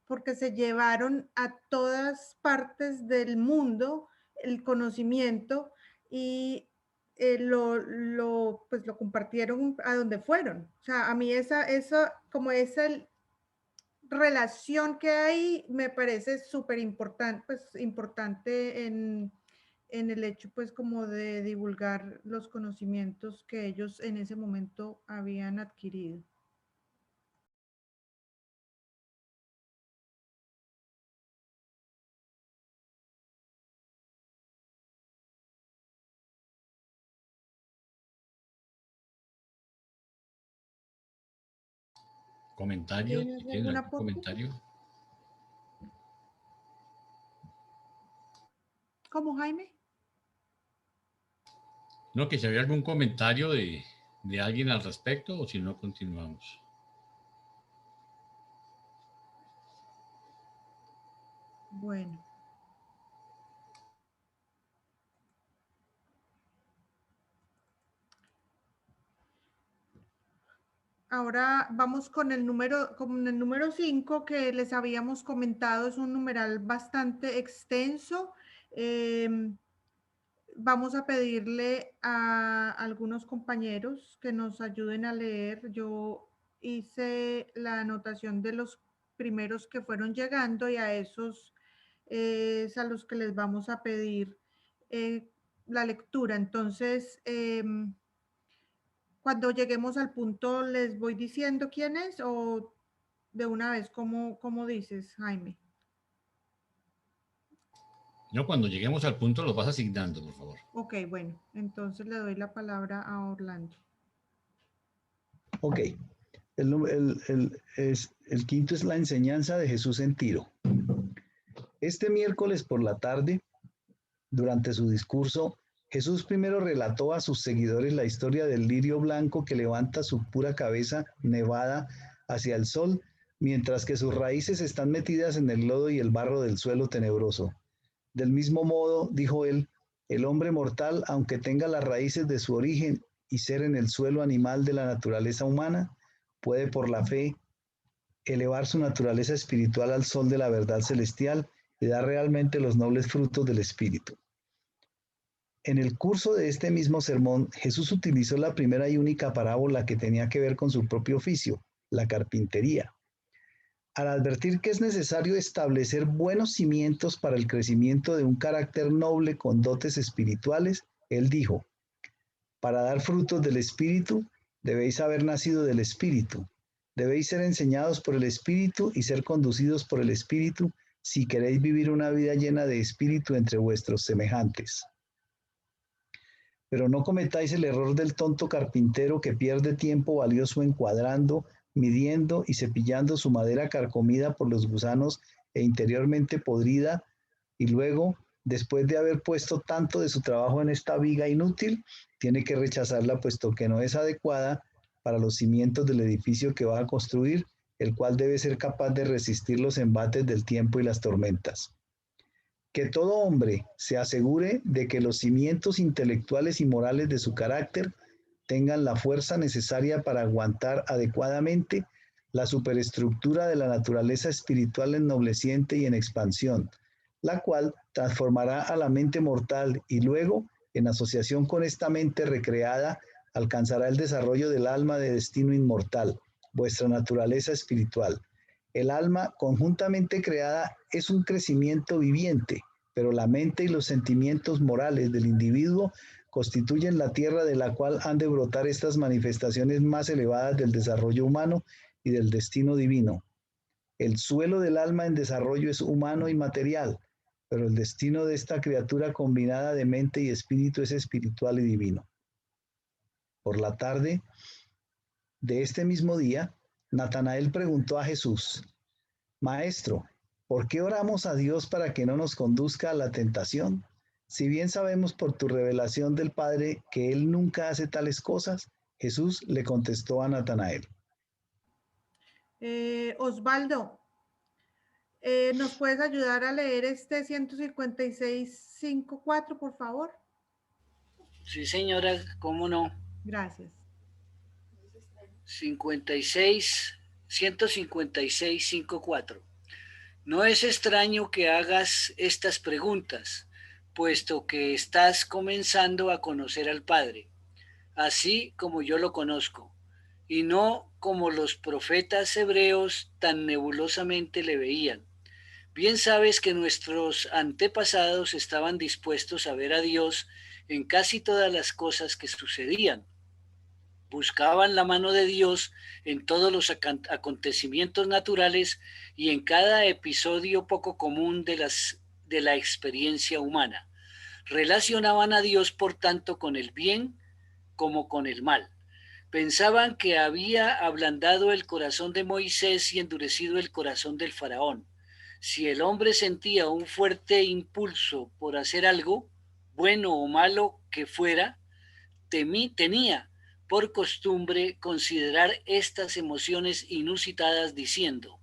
porque se llevaron a todas partes del mundo el conocimiento y pues lo compartieron a donde fueron. O sea, a mí como esa relación que hay me parece súper importante, pues importante en el hecho pues como de divulgar los conocimientos que ellos en ese momento habían adquirido. ¿Comentarios? ¿Tienes ¿Tienen algún algún aporte? comentario? ¿Cómo, Jaime? No, que si había algún comentario de alguien al respecto o si no continuamos. Bueno. Ahora vamos con el número 5 que les habíamos comentado, es un numeral bastante extenso. Vamos a pedirle a algunos compañeros que nos ayuden a leer. Yo hice la anotación de los primeros que fueron llegando y a esos es a los que les vamos a pedir la lectura. Entonces, cuando lleguemos al punto, ¿les voy diciendo quién es o de una vez, cómo dices, Jaime? No, cuando lleguemos al punto los vas asignando, por favor. Ok, bueno, entonces le doy la palabra a Orlando. Ok, el quinto es la enseñanza de Jesús en Tiro. Este miércoles por la tarde, durante su discurso, Jesús primero relató a sus seguidores la historia del lirio blanco que levanta su pura cabeza nevada hacia el sol, mientras que sus raíces están metidas en el lodo y el barro del suelo tenebroso. Del mismo modo, dijo él, el hombre mortal, aunque tenga las raíces de su origen y ser en el suelo animal de la naturaleza humana, puede por la fe elevar su naturaleza espiritual al sol de la verdad celestial y dar realmente los nobles frutos del espíritu. En el curso de este mismo sermón, Jesús utilizó la primera y única parábola que tenía que ver con su propio oficio, la carpintería. Al advertir que es necesario establecer buenos cimientos para el crecimiento de un carácter noble con dotes espirituales, él dijo, para dar frutos del Espíritu, debéis haber nacido del Espíritu. Debéis ser enseñados por el Espíritu y ser conducidos por el Espíritu si queréis vivir una vida llena de Espíritu entre vuestros semejantes. Pero no cometáis el error del tonto carpintero que pierde tiempo valioso encuadrando, midiendo y cepillando su madera carcomida por los gusanos e interiormente podrida, y luego, después de haber puesto tanto de su trabajo en esta viga inútil, tiene que rechazarla puesto que no es adecuada para los cimientos del edificio que va a construir, el cual debe ser capaz de resistir los embates del tiempo y las tormentas. Que todo hombre se asegure de que los cimientos intelectuales y morales de su carácter tengan la fuerza necesaria para aguantar adecuadamente la superestructura de la naturaleza espiritual ennobleciente y en expansión, la cual transformará a la mente mortal y luego, en asociación con esta mente recreada, alcanzará el desarrollo del alma de destino inmortal, vuestra naturaleza espiritual. El alma conjuntamente creada es un crecimiento viviente, pero la mente y los sentimientos morales del individuo constituyen la tierra de la cual han de brotar estas manifestaciones más elevadas del desarrollo humano y del destino divino. El suelo del alma en desarrollo es humano y material, pero el destino de esta criatura combinada de mente y espíritu es espiritual y divino. Por la tarde de este mismo día, Natanael preguntó a Jesús, Maestro, ¿por qué oramos a Dios para que no nos conduzca a la tentación? Si bien sabemos por tu revelación del Padre que Él nunca hace tales cosas, Jesús le contestó a Natanael. Osvaldo, ¿Nos puedes ayudar a leer este 156.5.4, por favor? Sí, señora, cómo no. Gracias. 156.5.4. No es extraño que hagas estas preguntas, puesto que estás comenzando a conocer al Padre, así como yo lo conozco, y no como los profetas hebreos tan nebulosamente le veían. Bien sabes que nuestros antepasados estaban dispuestos a ver a Dios en casi todas las cosas que sucedían. Buscaban la mano de Dios en todos los acontecimientos naturales y en cada episodio poco común de la experiencia humana. Relacionaban a Dios, por tanto, con el bien como con el mal. Pensaban que había ablandado el corazón de Moisés y endurecido el corazón del faraón. Si el hombre sentía un fuerte impulso por hacer algo, bueno o malo que fuera, tenía por costumbre considerar estas emociones inusitadas diciendo: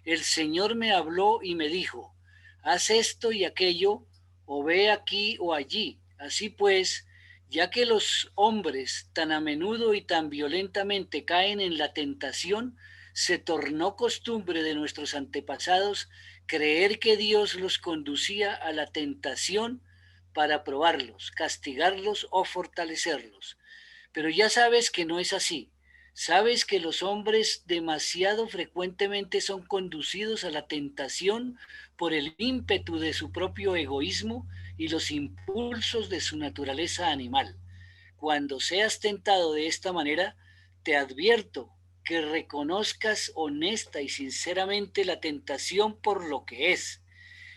el Señor me habló y me dijo, haz esto y aquello, o ve aquí o allí. Así pues, ya que los hombres tan a menudo y tan violentamente caen en la tentación, se tornó costumbre de nuestros antepasados creer que Dios los conducía a la tentación para probarlos, castigarlos o fortalecerlos. Pero ya sabes que no es así. Sabes que los hombres demasiado frecuentemente son conducidos a la tentación por el ímpetu de su propio egoísmo y los impulsos de su naturaleza animal. Cuando seas tentado de esta manera, te advierto que reconozcas honesta y sinceramente la tentación por lo que es,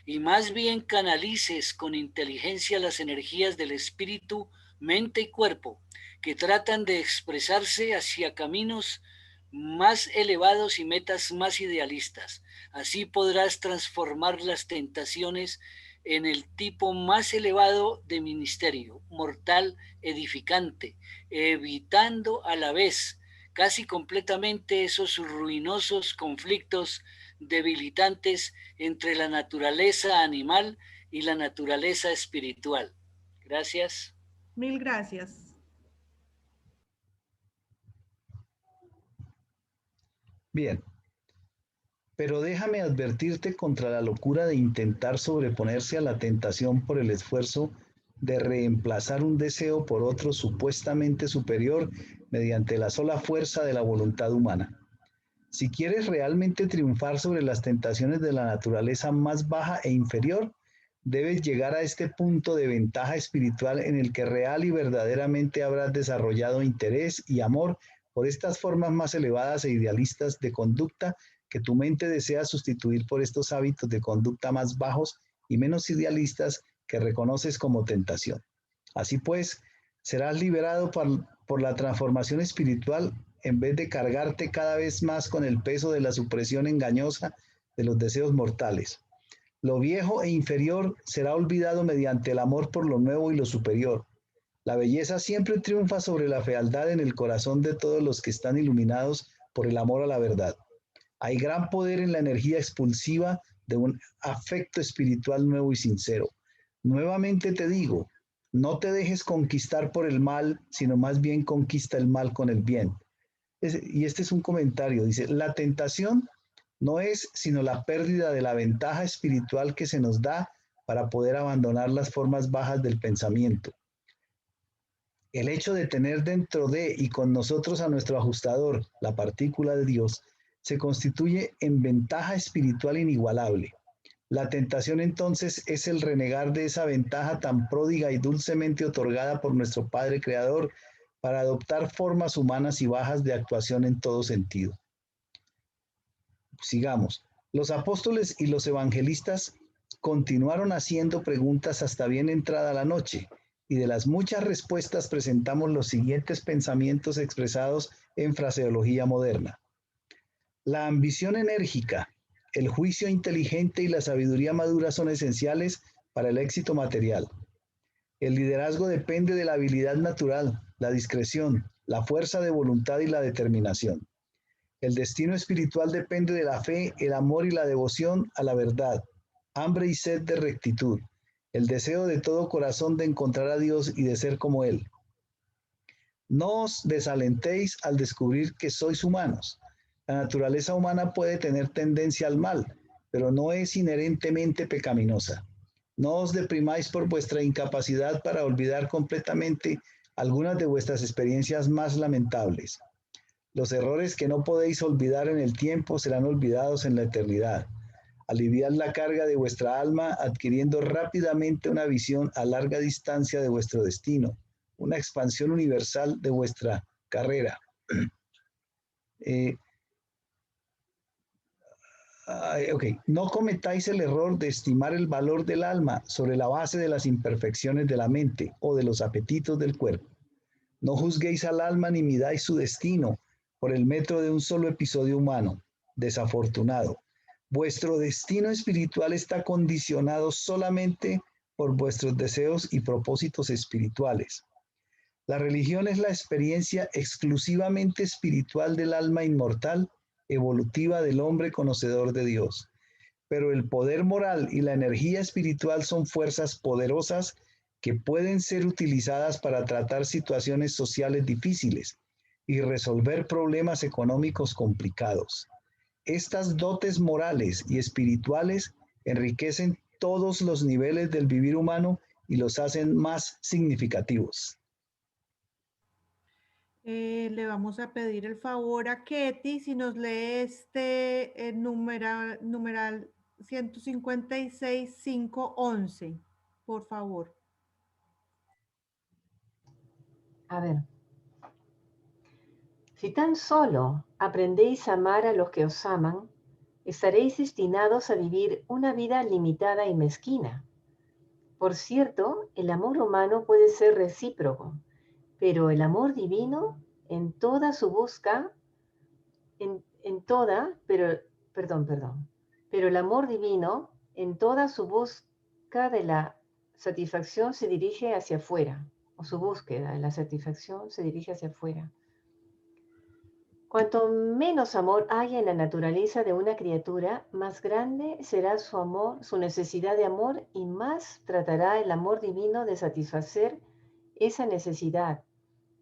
y más bien canalices con inteligencia las energías del espíritu, mente y cuerpo, que tratan de expresarse hacia caminos más elevados y metas más idealistas. Así podrás transformar las tentaciones en el tipo más elevado de ministerio, mortal, edificante, evitando a la vez casi completamente esos ruinosos conflictos debilitantes entre la naturaleza animal y la naturaleza espiritual. Gracias. Mil gracias. Bien, pero déjame advertirte contra la locura de intentar sobreponerse a la tentación por el esfuerzo de reemplazar un deseo por otro supuestamente superior mediante la sola fuerza de la voluntad humana. Si quieres realmente triunfar sobre las tentaciones de la naturaleza más baja e inferior, debes llegar a este punto de ventaja espiritual en el que real y verdaderamente habrás desarrollado interés y amor por estas formas más elevadas e idealistas de conducta que tu mente desea sustituir por estos hábitos de conducta más bajos y menos idealistas que reconoces como tentación. Así pues, serás liberado por la transformación espiritual en vez de cargarte cada vez más con el peso de la supresión engañosa de los deseos mortales. Lo viejo e inferior será olvidado mediante el amor por lo nuevo y lo superior. La belleza siempre triunfa sobre la fealdad en el corazón de todos los que están iluminados por el amor a la verdad. Hay gran poder en la energía expulsiva de un afecto espiritual nuevo y sincero. Nuevamente te digo, no te dejes conquistar por el mal, sino más bien conquista el mal con el bien. Y este es un comentario, dice, la tentación no es sino la pérdida de la ventaja espiritual que se nos da para poder abandonar las formas bajas del pensamiento. El hecho de tener dentro de y con nosotros a nuestro ajustador, la partícula de Dios, se constituye en ventaja espiritual inigualable. La tentación entonces es el renegar de esa ventaja tan pródiga y dulcemente otorgada por nuestro Padre Creador para adoptar formas humanas y bajas de actuación en todo sentido. Sigamos. Los apóstoles y los evangelistas continuaron haciendo preguntas hasta bien entrada la noche, y de las muchas respuestas presentamos los siguientes pensamientos expresados en fraseología moderna. La ambición enérgica, el juicio inteligente y la sabiduría madura son esenciales para el éxito material. El liderazgo depende de la habilidad natural, la discreción, la fuerza de voluntad y la determinación. El destino espiritual depende de la fe, el amor y la devoción a la verdad, hambre y sed de rectitud, el deseo de todo corazón de encontrar a Dios y de ser como Él. No os desalentéis al descubrir que sois humanos. La naturaleza humana puede tener tendencia al mal, pero no es inherentemente pecaminosa. No os deprimáis por vuestra incapacidad para olvidar completamente algunas de vuestras experiencias más lamentables. Los errores que no podéis olvidar en el tiempo serán olvidados en la eternidad. Aliviad la carga de vuestra alma adquiriendo rápidamente una visión a larga distancia de vuestro destino, una expansión universal de vuestra carrera. No cometáis el error de estimar el valor del alma sobre la base de las imperfecciones de la mente o de los apetitos del cuerpo. No juzguéis al alma ni midáis su destino por el metro de un solo episodio humano, desafortunado. Vuestro destino espiritual está condicionado solamente por vuestros deseos y propósitos espirituales. La religión es la experiencia exclusivamente espiritual del alma inmortal, evolutiva del hombre conocedor de Dios. Pero el poder moral y la energía espiritual son fuerzas poderosas que pueden ser utilizadas para tratar situaciones sociales difíciles y resolver problemas económicos complicados. Estas dotes morales y espirituales enriquecen todos los niveles del vivir humano y los hacen más significativos. Le vamos a pedir el favor a Ketty si nos lee este numeral 156.511, por favor. A ver. Si tan solo aprendéis a amar a los que os aman, estaréis destinados a vivir una vida limitada y mezquina. Por cierto, el amor humano puede ser recíproco, pero el amor divino en toda su busca, pero el amor divino en toda su busca de la satisfacción se dirige hacia afuera, o su búsqueda de la satisfacción se dirige hacia afuera. Cuanto menos amor haya en la naturaleza de una criatura, más grande será su amor, su necesidad de amor, y más tratará el amor divino de satisfacer esa necesidad.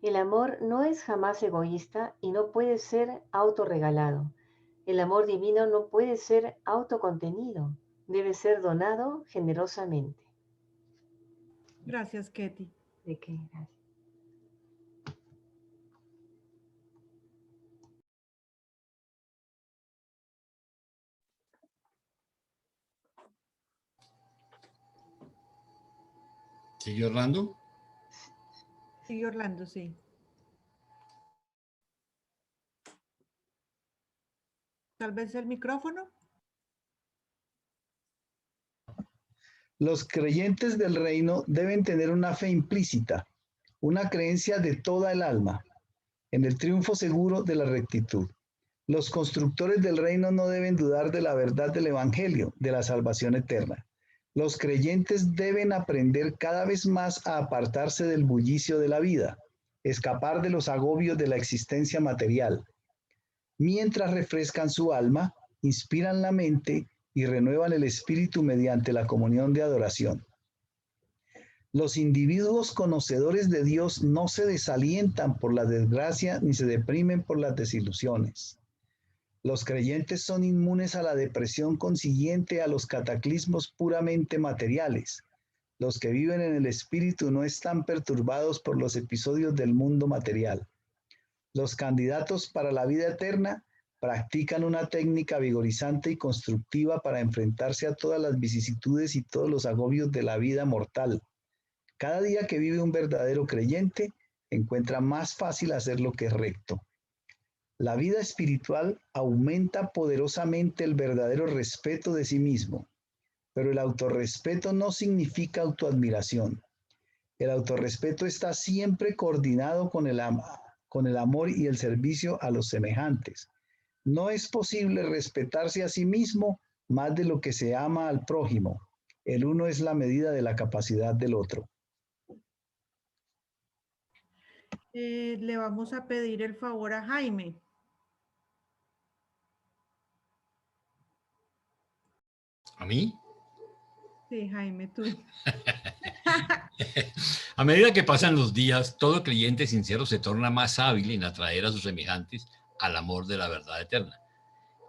El amor no es jamás egoísta y no puede ser autorregalado. El amor divino no puede ser autocontenido, debe ser donado generosamente. Gracias, Ketty. ¿De qué? Gracias. ¿Sigue Orlando? Sigue Orlando, sí. Tal vez el micrófono. Los creyentes del reino deben tener una fe implícita, una creencia de toda el alma, en el triunfo seguro de la rectitud. Los constructores del reino no deben dudar de la verdad del evangelio, de la salvación eterna. Los creyentes deben aprender cada vez más a apartarse del bullicio de la vida, escapar de los agobios de la existencia material. Mientras refrescan su alma, inspiran la mente y renuevan el espíritu mediante la comunión de adoración. Los individuos conocedores de Dios no se desalientan por la desgracia ni se deprimen por las desilusiones. Los creyentes son inmunes a la depresión consiguiente a los cataclismos puramente materiales. Los que viven en el espíritu no están perturbados por los episodios del mundo material. Los candidatos para la vida eterna practican una técnica vigorizante y constructiva para enfrentarse a todas las vicisitudes y todos los agobios de la vida mortal. Cada día que vive un verdadero creyente, encuentra más fácil hacer lo que es recto. La vida espiritual aumenta poderosamente el verdadero respeto de sí mismo, pero el autorrespeto no significa autoadmiración. El autorrespeto está siempre coordinado con el amor y el servicio a los semejantes. No es posible respetarse a sí mismo más de lo que se ama al prójimo. El uno es la medida de la capacidad del otro. Le vamos a pedir el favor a Jaime. ¿A mí? Sí, Jaime, tú. A medida que pasan los días, todo creyente sincero se torna más hábil en atraer a sus semejantes al amor de la verdad eterna.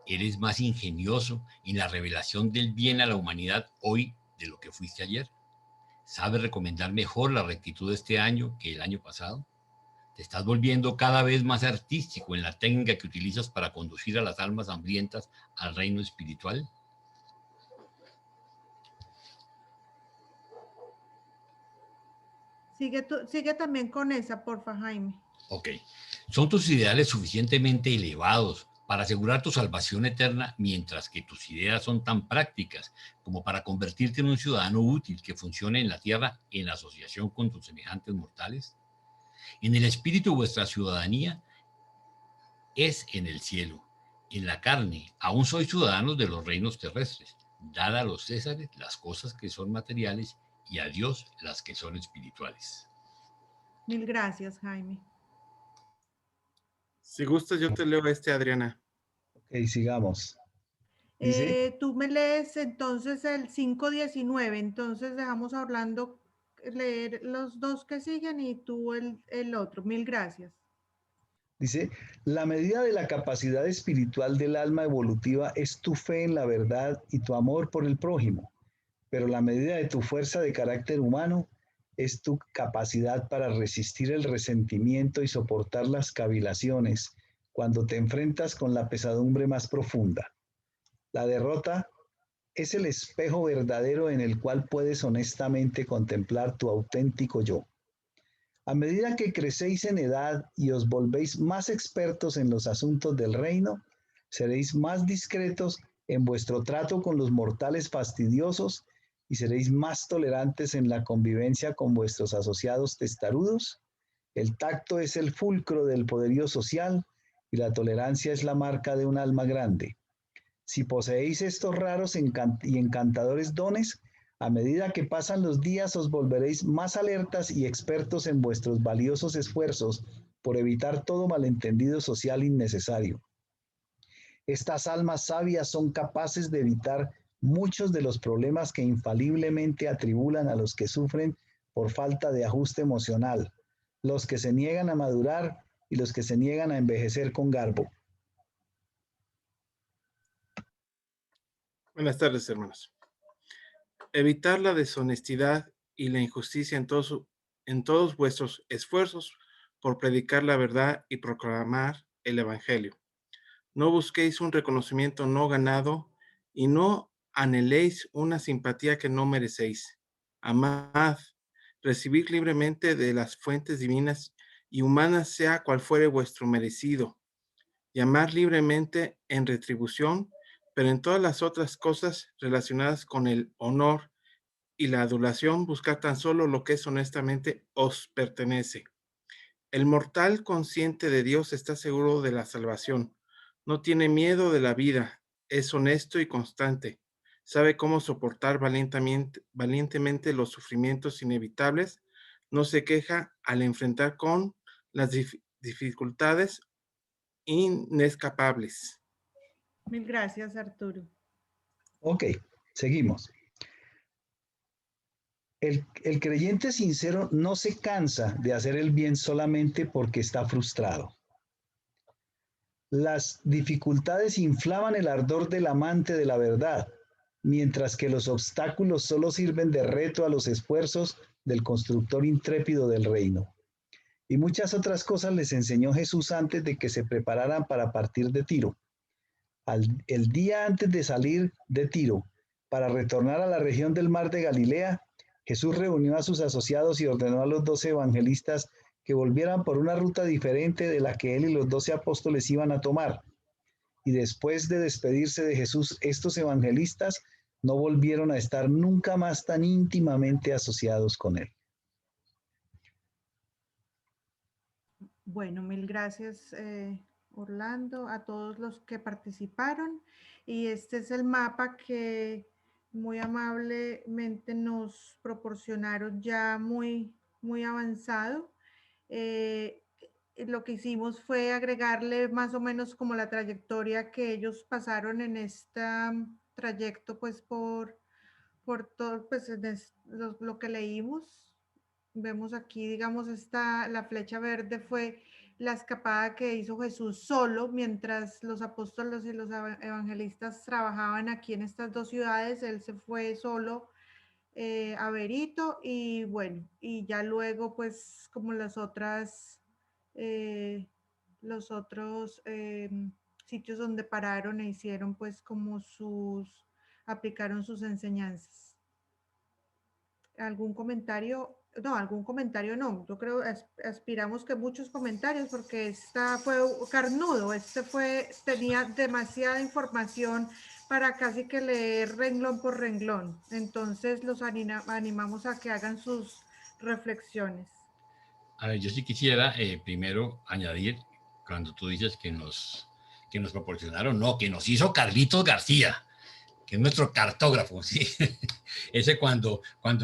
Eres más ingenioso en la revelación del bien a la humanidad hoy de lo que fuiste ayer. ¿Sabes recomendar mejor la rectitud este año que el año pasado? ¿Te estás volviendo cada vez más artístico en la técnica que utilizas para conducir a las almas hambrientas al reino espiritual? Sigue también con esa, porfa, Jaime. Ok. ¿Son tus ideales suficientemente elevados para asegurar tu salvación eterna, mientras que tus ideas son tan prácticas como para convertirte en un ciudadano útil que funcione en la tierra en asociación con tus semejantes mortales? En el espíritu vuestra ciudadanía es en el cielo. En la carne aún sois ciudadanos de los reinos terrestres. Dad a los césares las cosas que son materiales y a Dios las que son espirituales. Mil gracias, Jaime. Si gustas, yo te leo Adriana. Ok, sigamos. Dice, Tú me lees entonces el 5:19, entonces dejamos hablando, leer los dos que siguen y tú el otro. Mil gracias. dice, la medida de la capacidad espiritual del alma evolutiva es tu fe en la verdad y tu amor por el prójimo, pero la medida de tu fuerza de carácter humano es tu capacidad para resistir el resentimiento y soportar las cavilaciones cuando te enfrentas con la pesadumbre más profunda. La derrota es el espejo verdadero en el cual puedes honestamente contemplar tu auténtico yo. A medida que crecéis en edad y os volvéis más expertos en los asuntos del reino, seréis más discretos en vuestro trato con los mortales fastidiosos y seréis más tolerantes en la convivencia con vuestros asociados testarudos. El tacto es el fulcro del poderío social y la tolerancia es la marca de un alma grande. Si poseéis estos raros y encantadores dones, a medida que pasan los días os volveréis más alertas y expertos en vuestros valiosos esfuerzos por evitar todo malentendido social innecesario. Estas almas sabias son capaces de evitar muchos de los problemas que infaliblemente atribulan a los que sufren por falta de ajuste emocional, los que se niegan a madurar y los que se niegan a envejecer con garbo. Buenas tardes, hermanos. Evitar la deshonestidad y la injusticia en todos vuestros esfuerzos por predicar la verdad y proclamar el Evangelio. No busquéis un reconocimiento no ganado y no anheléis una simpatía que no merecéis. Amad, recibid libremente de las fuentes divinas y humanas, sea cual fuere vuestro merecido. Y amad libremente en retribución, pero en todas las otras cosas relacionadas con el honor y la adulación, buscad tan solo lo que es honestamente os pertenece. El mortal consciente de Dios está seguro de la salvación, no tiene miedo de la vida, es honesto y constante, sabe cómo soportar valientemente los sufrimientos inevitables, no se queja al enfrentar con las dificultades inescapables. Mil gracias, Arturo. Ok, seguimos. El creyente sincero no se cansa de hacer el bien solamente porque está frustrado. Las dificultades inflaman el ardor del amante de la verdad, mientras que los obstáculos solo sirven de reto a los esfuerzos del constructor intrépido del reino. Y muchas otras cosas les enseñó Jesús antes de que se prepararan para partir de Tiro. El día antes de salir de Tiro para retornar a la región del mar de Galilea, Jesús reunió a sus asociados y ordenó a los 12 evangelistas que volvieran por una ruta diferente de la que él y los 12 apóstoles iban a tomar. Y después de despedirse de Jesús, estos evangelistas no volvieron a estar nunca más tan íntimamente asociados con él. Bueno, mil gracias, Orlando, a todos los que participaron. Y este es el mapa que muy amablemente nos proporcionaron ya muy avanzado. Lo que hicimos fue agregarle más o menos como la trayectoria que ellos pasaron en esta trayecto pues por todo pues, lo que leímos. Vemos aquí, digamos, la flecha verde fue la escapada que hizo Jesús solo mientras los apóstoles y los evangelistas trabajaban aquí en estas dos ciudades. Él se fue solo a Berito y bueno, y ya luego pues como los otros sitios donde pararon e hicieron pues como aplicaron sus enseñanzas. ¿Algún comentario? No, algún comentario no. Yo creo, aspiramos que muchos comentarios porque esta fue carnudo, tenía demasiada información para casi que leer renglón por renglón. Entonces los animamos a que hagan sus reflexiones. A ver, yo sí quisiera primero añadir, cuando tú dices que nos proporcionaron, no, que nos hizo Carlitos García, que es nuestro cartógrafo, ¿sí? Ese cuando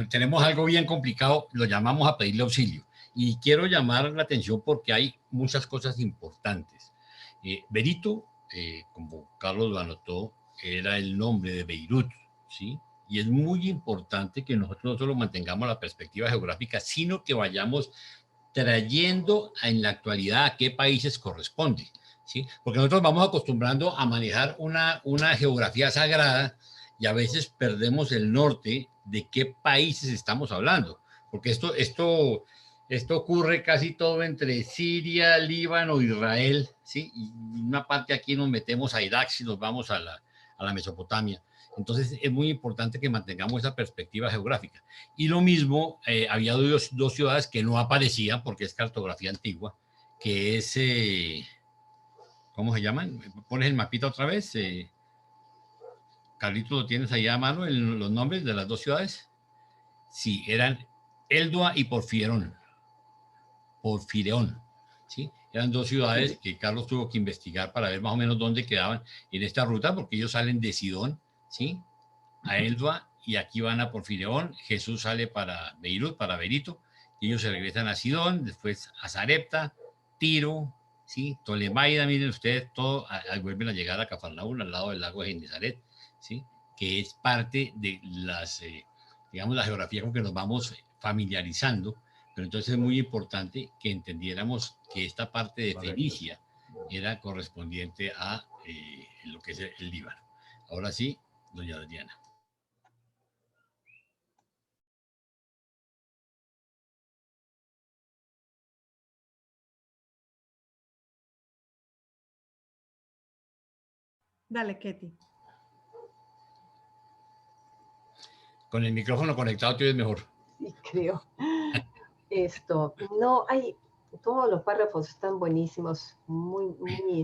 tenemos algo bien complicado, lo llamamos a pedirle auxilio. Y quiero llamar la atención porque hay muchas cosas importantes. Berito, como Carlos lo anotó, era el nombre de Beirut, ¿sí? Y es muy importante que nosotros no solo mantengamos la perspectiva geográfica, sino que vayamos trayendo en la actualidad a qué países corresponde, ¿sí? Porque nosotros vamos acostumbrando a manejar una geografía sagrada y a veces perdemos el norte de qué países estamos hablando, porque esto ocurre casi todo entre Siria, Líbano, Israel, ¿sí? Y una parte aquí nos metemos a Irak si nos vamos a la Mesopotamia. Entonces es muy importante que mantengamos esa perspectiva geográfica. Y lo mismo, había dos ciudades que no aparecían porque es cartografía antigua, que es, ¿cómo se llaman? ¿Pones el mapita otra vez? Carlitos, ¿lo tienes ahí a mano los nombres de las dos ciudades? Sí, eran Eldua y Porfireón, ¿sí? Eran dos ciudades que Carlos tuvo que investigar para ver más o menos dónde quedaban en esta ruta, porque ellos salen de Sidón, ¿sí? A Eldua, y aquí van a Porfireón. Jesús sale para Beirut, para Berito, y ellos se regresan a Sidón, después a Sarepta, Tiro, ¿sí? Tolemaida, miren ustedes, todo, vuelven a llegar a Cafarnaúm, al lado del lago de Genesaret, ¿sí? Que es parte de digamos, la geografía con que nos vamos familiarizando, pero entonces es muy importante que entendiéramos que esta parte de Fenicia era correspondiente a lo que es el Líbano. Ahora sí, doña Adriana. Dale, Ketty. Con el micrófono conectado te ves mejor. Sí, creo. No, todos los párrafos están buenísimos, muy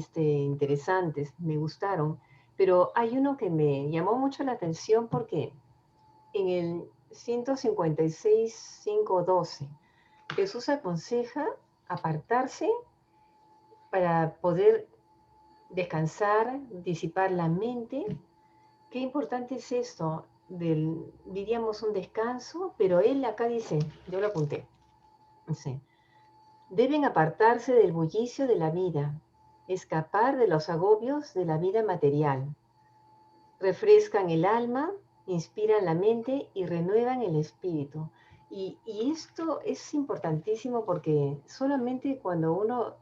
interesantes, me gustaron, pero hay uno que me llamó mucho la atención porque en el 156.5.12, Jesús aconseja apartarse para poder descansar, disipar la mente. Qué importante es esto, diríamos un descanso, pero él acá dice, yo lo apunté, dice, deben apartarse del bullicio de la vida, escapar de los agobios de la vida material. Refrescan el alma, inspiran la mente y renuevan el espíritu. Y esto es importantísimo porque solamente cuando uno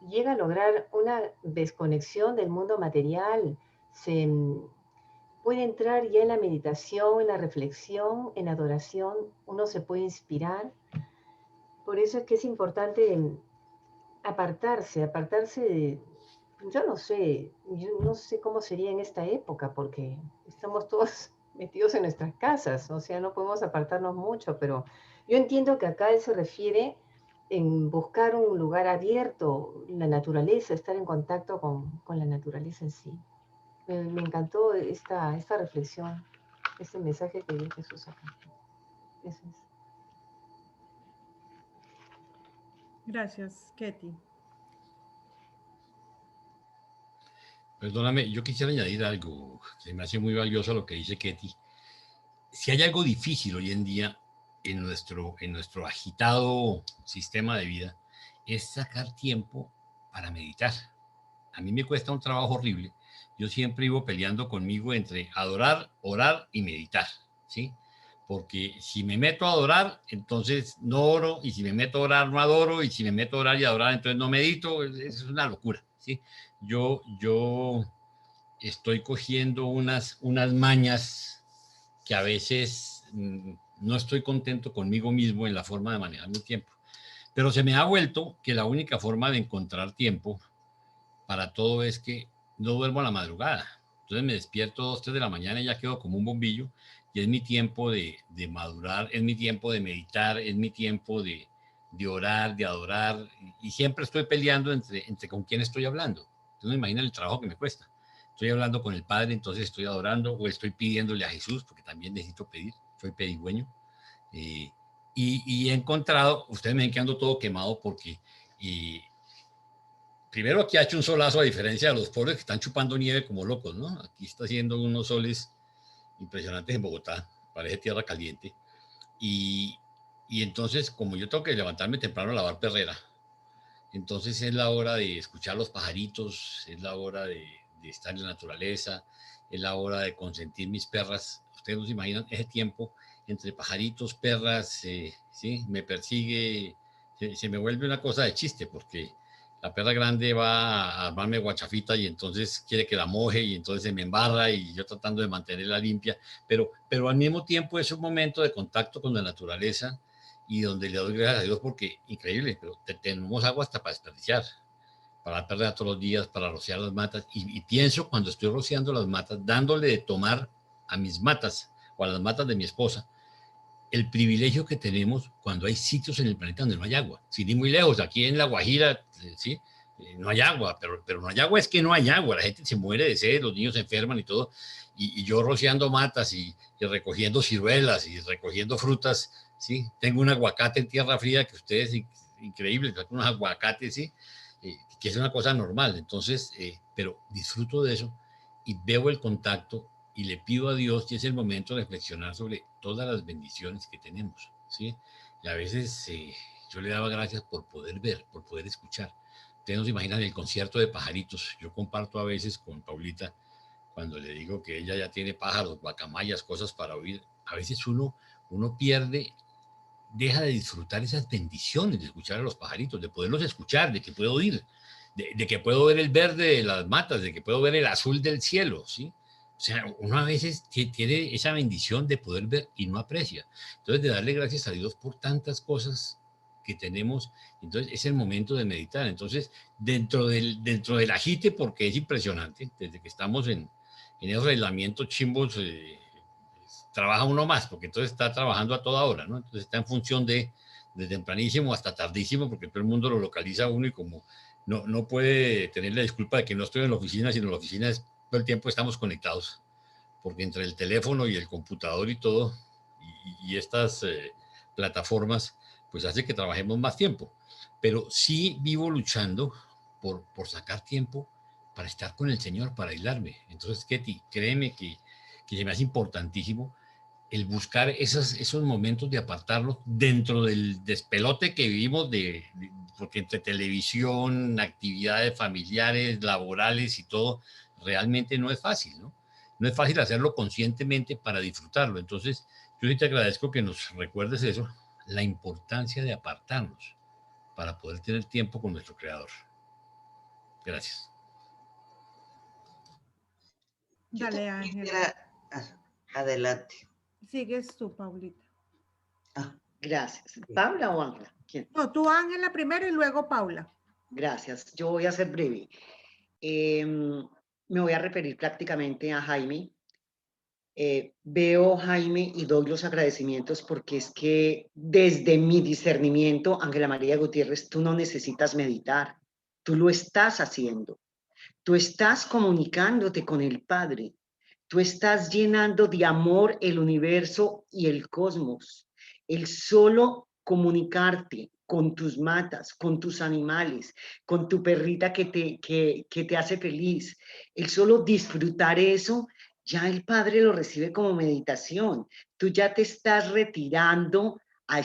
llega a lograr una desconexión del mundo material, se puede entrar ya en la meditación, en la reflexión, en la adoración, uno se puede inspirar. Por eso es que es importante apartarse de, yo no sé cómo sería en esta época, porque estamos todos metidos en nuestras casas, o sea, no podemos apartarnos mucho, pero yo entiendo que acá él se refiere en buscar un lugar abierto, la naturaleza, estar en contacto con la naturaleza en sí. Me encantó esta reflexión, este mensaje que dio Jesús acá. Eso es. Gracias, Ketty. Perdóname, yo quisiera añadir algo que me hace muy valioso lo que dice Ketty. Si hay algo difícil hoy en día en nuestro agitado sistema de vida, es sacar tiempo para meditar. A mí me cuesta un trabajo horrible, yo siempre vivo peleando conmigo entre adorar, orar y meditar, ¿sí? Porque si me meto a adorar, entonces no oro, y si me meto a orar, no adoro, y si me meto a orar y a adorar, entonces no medito. Es una locura, ¿sí? Yo estoy cogiendo unas mañas que a veces no estoy contento conmigo mismo en la forma de manejar mi tiempo. Pero se me ha vuelto que la única forma de encontrar tiempo para todo es que no duermo a la madrugada. Entonces me despierto 2, 3 de la mañana y ya quedo como un bombillo, y es mi tiempo de madurar, es mi tiempo de meditar, es mi tiempo de orar, de adorar, y siempre estoy peleando entre con quién estoy hablando. Entonces me imagino el trabajo que me cuesta. Estoy hablando con el Padre, entonces estoy adorando, o estoy pidiéndole a Jesús, porque también necesito pedir, soy pedigüeño. Y he encontrado, ustedes me ven que ando todo quemado porque primero aquí ha hecho un solazo a diferencia de los pobres que están chupando nieve como locos, ¿no? Aquí está haciendo unos soles impresionantes en Bogotá, parece tierra caliente. Y entonces, como yo tengo que levantarme temprano a lavar perrera, entonces es la hora de escuchar los pajaritos, es la hora de estar en la naturaleza, es la hora de consentir mis perras. Ustedes no se imaginan ese tiempo entre pajaritos, perras, ¿sí? Me persigue, se me vuelve una cosa de chiste, porque la perra grande va a armarme guachafita y entonces quiere que la moje y entonces se me embarra, y yo tratando de mantenerla limpia, pero al mismo tiempo es un momento de contacto con la naturaleza, y donde le doy gracias a Dios porque, increíble, pero tenemos agua hasta para desperdiciar, para perder todos los días, para rociar las matas, y pienso cuando estoy rociando las matas, dándole de tomar a mis matas o a las matas de mi esposa, el privilegio que tenemos cuando hay sitios en el planeta donde no hay agua. Sin ir muy lejos, aquí en La Guajira, ¿sí? No hay agua, pero no hay agua, es que no hay agua, la gente se muere de sed, los niños se enferman y todo, y yo rociando matas y recogiendo ciruelas y recogiendo frutas, ¿sí? Tengo un aguacate en tierra fría que ustedes, increíble, unos aguacates, ¿sí? Que es una cosa normal, entonces, pero disfruto de eso y veo el contacto y le pido a Dios, y es el momento de reflexionar sobre todas las bendiciones que tenemos, ¿sí? Y a veces yo le daba gracias por poder ver, por poder escuchar. Ustedes no se imaginan el concierto de pajaritos. Yo comparto a veces con Paulita, cuando le digo que ella ya tiene pájaros, guacamayas, cosas para oír. A veces uno pierde, deja de disfrutar esas bendiciones de escuchar a los pajaritos, de poderlos escuchar, de que puedo oír, de que puedo ver el verde de las matas, de que puedo ver el azul del cielo, ¿sí? O sea, uno a veces tiene esa bendición de poder ver y no aprecia. Entonces, de darle gracias a Dios por tantas cosas que tenemos, entonces es el momento de meditar. Entonces, dentro del agite, porque es impresionante, desde que estamos en esos aislamientos chimbos, trabaja uno más, porque entonces está trabajando a toda hora, ¿no? Entonces está en función de tempranísimo hasta tardísimo, porque todo el mundo lo localiza a uno, y como no puede tener la disculpa de que no estoy en la oficina, sino en la oficina es, todo el tiempo estamos conectados, porque entre el teléfono y el computador y todo, y estas plataformas, pues hace que trabajemos más tiempo. Pero sí vivo luchando por sacar tiempo para estar con el Señor, para aislarme. Entonces, Ketty, créeme que se me hace importantísimo el buscar esos momentos de apartarlos dentro del despelote que vivimos, porque entre televisión, actividades familiares, laborales y todo, realmente no es fácil, ¿no? No es fácil hacerlo conscientemente para disfrutarlo. Entonces, yo sí te agradezco que nos recuerdes eso, la importancia de apartarnos para poder tener tiempo con nuestro Creador. Gracias. Dale, Ángel. Adelante. Sigues tú, Paulita. Gracias. ¿Paula o Ángela? ¿Quién? No, tú, Ángela, primero y luego Paula. Gracias. Yo voy a ser breve. Me voy a referir prácticamente a Jaime. Veo, Jaime, y doy los agradecimientos, porque es que desde mi discernimiento, Ángela María Gutiérrez, tú no necesitas meditar. Tú lo estás haciendo. Tú estás comunicándote con el Padre. Tú estás llenando de amor el universo y el cosmos. El solo comunicarte con tus matas, con tus animales, con tu perrita que te hace feliz, el solo disfrutar eso, ya el Padre lo recibe como meditación. Tú ya te estás retirando a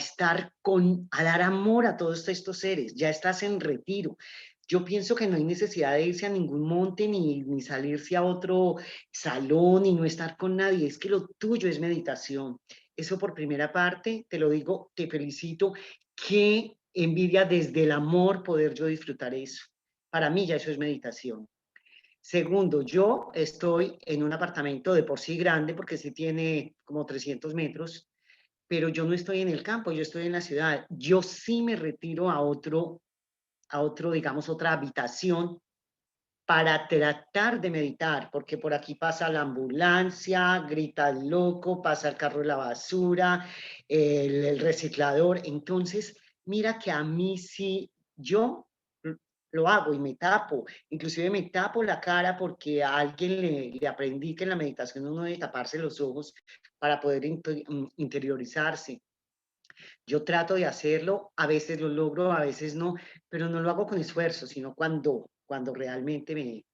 dar amor a todos estos seres, ya estás en retiro. Yo pienso que no hay necesidad de irse a ningún monte ni salirse a otro salón y no estar con nadie. Es que lo tuyo es meditación. Eso por primera parte, te lo digo, te felicito. Qué envidia desde el amor poder yo disfrutar eso. Para mí ya eso es meditación. Segundo, yo estoy en un apartamento de por sí grande, porque sí tiene como 300 metros, pero yo no estoy en el campo, yo estoy en la ciudad. Yo sí me retiro a otro, digamos, otra habitación para tratar de meditar, porque por aquí pasa la ambulancia, grita el loco, pasa el carro de la basura, el reciclador. Entonces, mira que a mí sí, yo lo hago y me tapo, inclusive me tapo la cara porque a alguien le aprendí que en la meditación uno debe taparse los ojos para poder interiorizarse. Yo trato de hacerlo, a veces lo logro, a veces no, pero no lo hago con esfuerzo, sino cuando realmente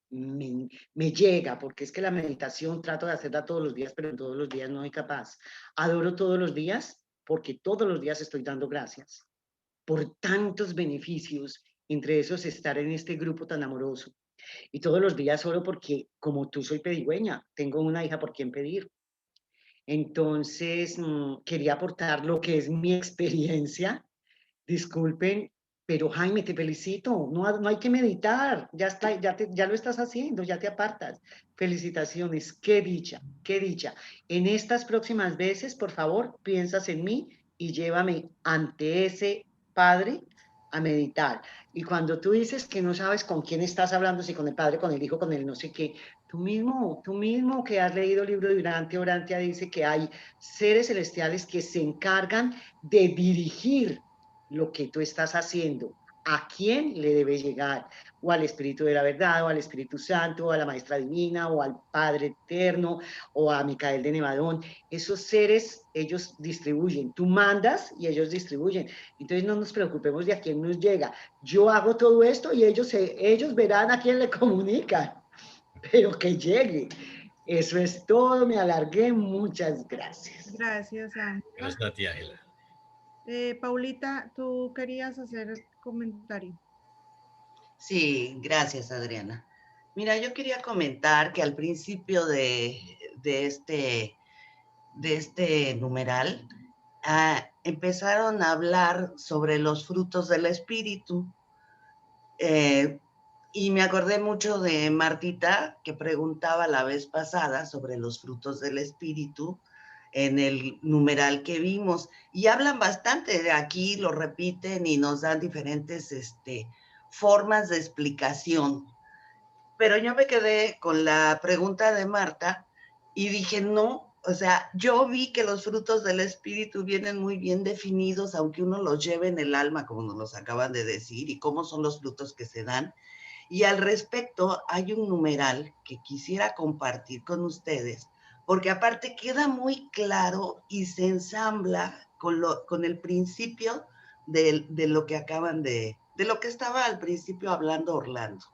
me llega, porque es que la meditación trato de hacerla todos los días, pero todos los días no soy capaz. Adoro todos los días porque todos los días estoy dando gracias por tantos beneficios, entre esos estar en este grupo tan amoroso. Y todos los días oro porque, como tú, soy pedigüeña, tengo una hija por quien pedir. Entonces, quería aportar lo que es mi experiencia. Disculpen, pero Jaime, te felicito. No hay que meditar. Ya está, ya lo estás haciendo, ya te apartas. Felicitaciones. Qué dicha, qué dicha. En estas próximas veces, por favor, piensas en mí y llévame ante ese Padre a meditar. Y cuando tú dices que no sabes con quién estás hablando, si con el Padre, con el Hijo, con el no sé qué, tú mismo que has leído el libro de Urantia, dice que hay seres celestiales que se encargan de dirigir lo que tú estás haciendo, a quién le debe llegar, o al Espíritu de la Verdad, o al Espíritu Santo, o a la Maestra Divina, o al Padre Eterno, o a Micael de Nevadón. Esos seres, ellos distribuyen. Tú mandas y ellos distribuyen. Entonces no nos preocupemos de a quién nos llega. Yo hago todo esto y ellos verán a quién le comunican, pero que llegue. Eso es todo, me alargué, muchas gracias. Gracias, Ángela. Gracias a ti, Ángela. Paulita, tú querías hacer comentario. Sí, gracias, Adriana. Mira, yo quería comentar que al principio de este numeral empezaron a hablar sobre los frutos del espíritu. Y me acordé mucho de Martita, que preguntaba la vez pasada sobre los frutos del espíritu en el numeral que vimos. Y hablan bastante de aquí, lo repiten y nos dan diferentes formas de explicación. Pero yo me quedé con la pregunta de Marta y dije, no, o sea, yo vi que los frutos del espíritu vienen muy bien definidos, aunque uno los lleve en el alma, como nos los acaban de decir, y cómo son los frutos que se dan. Y al respecto hay un numeral que quisiera compartir con ustedes, porque aparte queda muy claro y se ensambla con el principio de lo que de lo que estaba al principio hablando Orlando.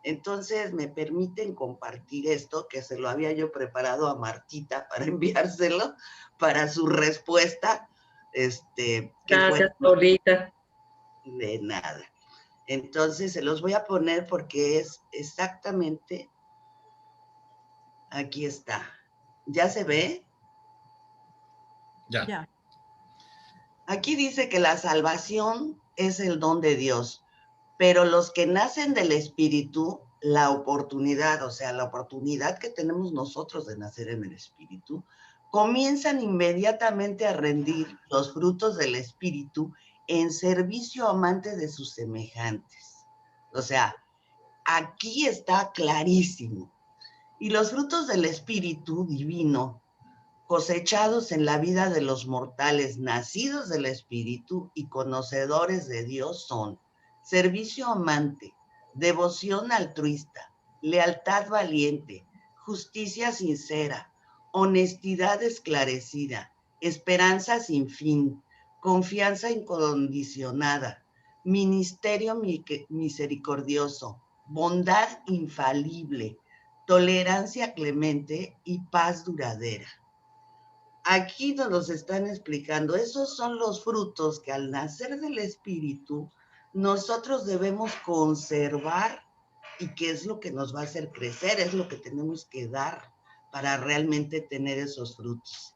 Entonces me permiten compartir esto, que se lo había yo preparado a Martita para enviárselo para su respuesta. Gracias, Paulita. De nada. Entonces se los voy a poner porque es exactamente, aquí está. ¿Ya se ve? Ya. Aquí dice que la salvación es el don de Dios, pero los que nacen del Espíritu, la oportunidad, o sea, la oportunidad que tenemos nosotros de nacer en el Espíritu, comienzan inmediatamente a rendir los frutos del Espíritu en servicio amante de sus semejantes. O sea, aquí está clarísimo. Y los frutos del Espíritu divino, cosechados en la vida de los mortales nacidos del Espíritu y conocedores de Dios son servicio amante, devoción altruista, lealtad valiente, justicia sincera, honestidad esclarecida, esperanza sin fin, confianza incondicionada, ministerio misericordioso, bondad infalible, tolerancia clemente y paz duradera. Aquí nos los están explicando. Esos son los frutos que al nacer del Espíritu nosotros debemos conservar y qué es lo que nos va a hacer crecer, es lo que tenemos que dar para realmente tener esos frutos.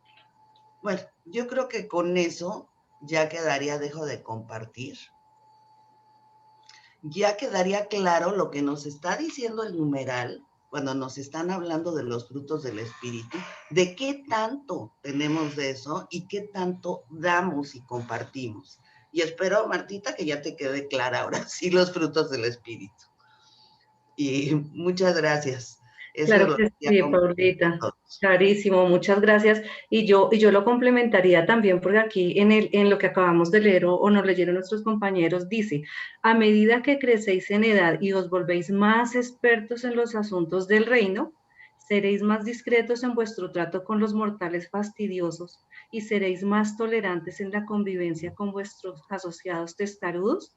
Bueno, yo creo que con eso ya quedaría, dejo de compartir. Ya quedaría claro lo que nos está diciendo el numeral cuando nos están hablando de los frutos del Espíritu, de qué tanto tenemos de eso y qué tanto damos y compartimos. Y espero, Martita, que ya te quede clara ahora sí los frutos del Espíritu. Y muchas gracias. Eso Claro que sí, Paulita. Clarísimo, muchas gracias. Y yo lo complementaría también porque aquí en lo que acabamos de leer o nos leyeron nuestros compañeros, dice, a medida que crecéis en edad y os volvéis más expertos en los asuntos del reino, seréis más discretos en vuestro trato con los mortales fastidiosos y seréis más tolerantes en la convivencia con vuestros asociados testarudos.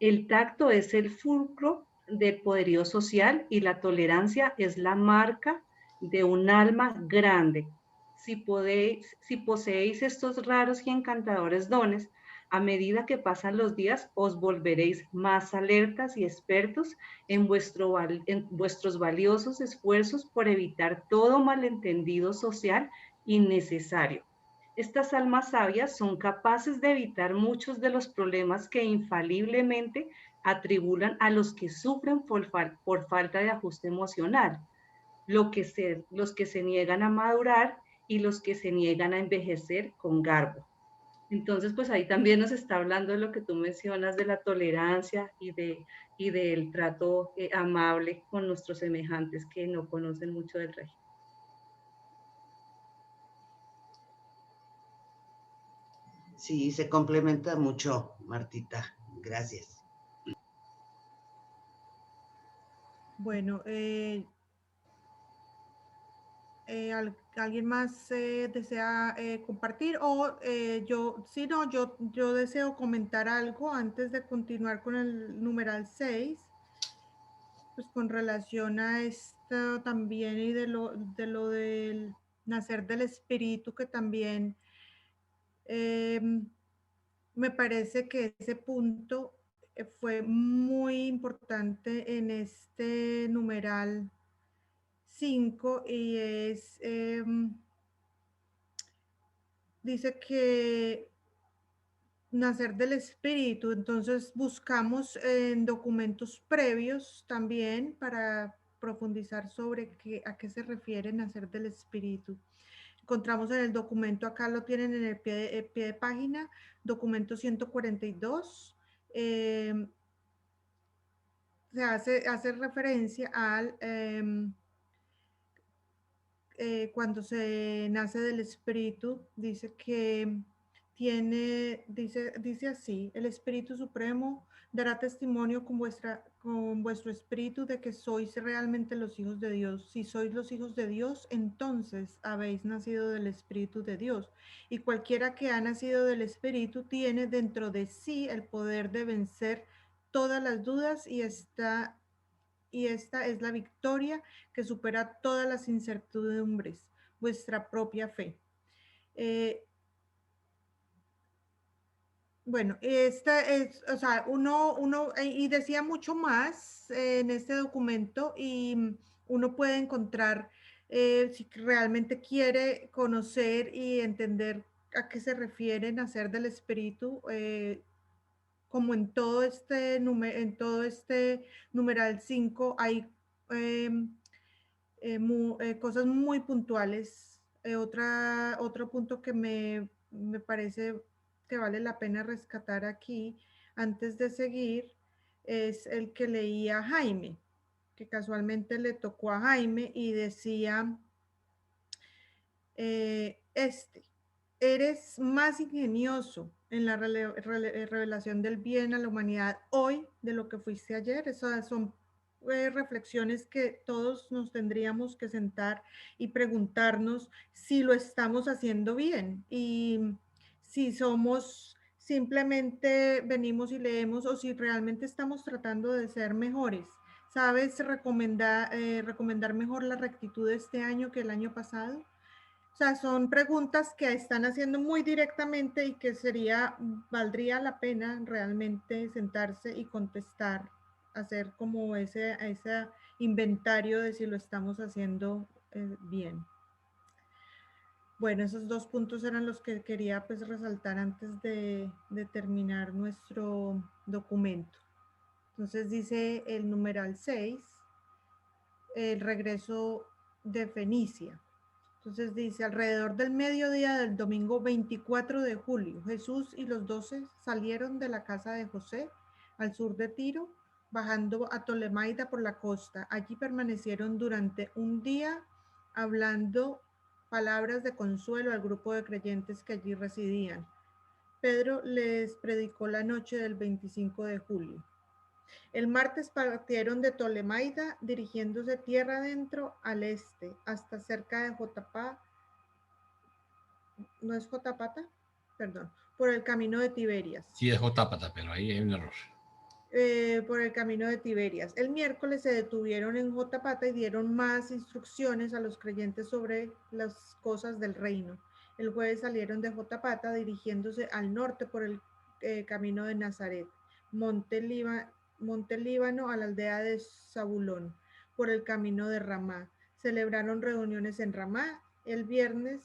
El tacto es el fulcro del poderío social y la tolerancia es la marca de un alma grande. Si poseéis estos raros y encantadores dones, a medida que pasan los días, os volveréis más alertas y expertos en vuestros valiosos esfuerzos por evitar todo malentendido social innecesario. Estas almas sabias son capaces de evitar muchos de los problemas que infaliblemente atribulan a los que sufren por falta de ajuste emocional, los que se niegan a madurar y los que se niegan a envejecer con garbo. Entonces, pues ahí también nos está hablando de lo que tú mencionas, de la tolerancia y del trato amable con nuestros semejantes que no conocen mucho del régimen. Sí, se complementa mucho, Martita. Gracias. Bueno, ¿alguien más desea compartir? O si no, yo deseo comentar algo antes de continuar con el numeral 6, pues con relación a esto también y de lo del nacer del espíritu, que también me parece que ese punto fue muy importante en este numeral 5 y es, dice que nacer del espíritu, entonces buscamos en documentos previos también para profundizar sobre a qué se refiere nacer del espíritu. Encontramos en el documento, acá lo tienen en el pie de página, documento 142, se hace referencia al cuando se nace del espíritu, dice que dice así, el Espíritu Supremo dará testimonio con vuestro espíritu de que sois realmente los hijos de Dios. Si sois los hijos de Dios, entonces habéis nacido del Espíritu de Dios. Y cualquiera que ha nacido del Espíritu tiene dentro de sí el poder de vencer todas las dudas y esta es la victoria que supera todas las incertidumbres, vuestra propia fe. Bueno, esta es, o sea, y decía mucho más en este documento y uno puede encontrar, si realmente quiere conocer y entender a qué se refiere nacer del espíritu, como en todo este numeral 5 hay cosas muy puntuales. Otro punto que me parece que vale la pena rescatar aquí antes de seguir es el que leía Jaime, que casualmente le tocó a Jaime y decía, eres más ingenioso en la revelación del bien a la humanidad hoy de lo que fuiste ayer. Esas son reflexiones que todos nos tendríamos que sentar y preguntarnos si lo estamos haciendo bien y si simplemente venimos y leemos o si realmente estamos tratando de ser mejores. ¿Sabes recomendar mejor la rectitud de este año que el año pasado? sea, son preguntas que están haciendo muy directamente y que valdría la pena realmente sentarse y contestar, hacer como ese inventario de si lo estamos haciendo bien. Bueno, esos 2 puntos eran los que quería pues resaltar antes de terminar nuestro documento. Entonces dice el numeral 6, el regreso de Fenicia. Entonces dice, alrededor del mediodía del domingo 24 de julio, Jesús y los 12 salieron de la casa de José al sur de Tiro, bajando a Tolemaida por la costa. Allí permanecieron durante un día hablando palabras de consuelo al grupo de creyentes que allí residían. Pedro les predicó la noche del 25 de julio. El martes partieron de Tolemaida, dirigiéndose tierra adentro al este, hasta cerca de Jotapá, ¿no es Jotapata? Perdón, por el camino de Tiberias. Sí, es Jotápata, pero ahí hay un error. Por el camino de Tiberias. El miércoles se detuvieron en Jotapata y dieron más instrucciones a los creyentes sobre las cosas del reino. El jueves salieron de Jotapata dirigiéndose al norte por el camino de Nazaret, Monte Líbano a la aldea de Zabulón, por el camino de Ramá. Celebraron reuniones en Ramá el viernes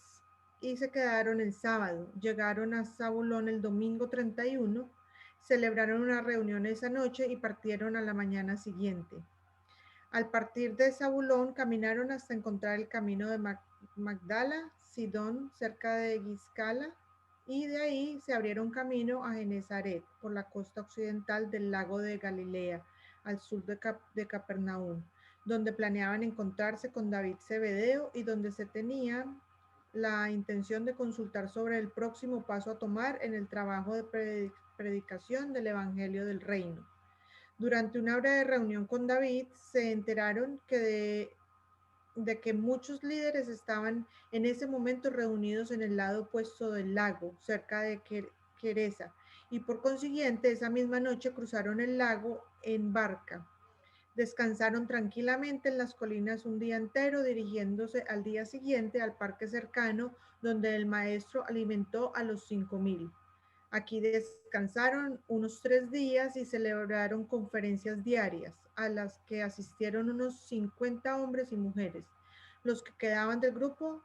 y se quedaron el sábado. Llegaron a Zabulón el domingo 31. Celebraron una reunión esa noche y partieron a la mañana siguiente. Al partir de Zabulón, caminaron hasta encontrar el camino de Magdala, Sidón, cerca de Giscala, y de ahí se abrieron camino a Genezaret, por la costa occidental del lago de Galilea, al sur de Capernaum, donde planeaban encontrarse con David Zebedeo y donde se tenía la intención de consultar sobre el próximo paso a tomar en el trabajo de predicación del Evangelio del Reino. Durante una breve reunión con David, se enteraron de que muchos líderes estaban en ese momento reunidos en el lado opuesto del lago, cerca de Queresa, y por consiguiente esa misma noche cruzaron el lago en barca. Descansaron tranquilamente en las colinas un día entero, dirigiéndose al día siguiente al parque cercano, donde el maestro alimentó a los 5,000. Aquí descansaron unos 3 días y celebraron conferencias diarias, a las que asistieron unos 50 hombres y mujeres. Los que quedaban del grupo,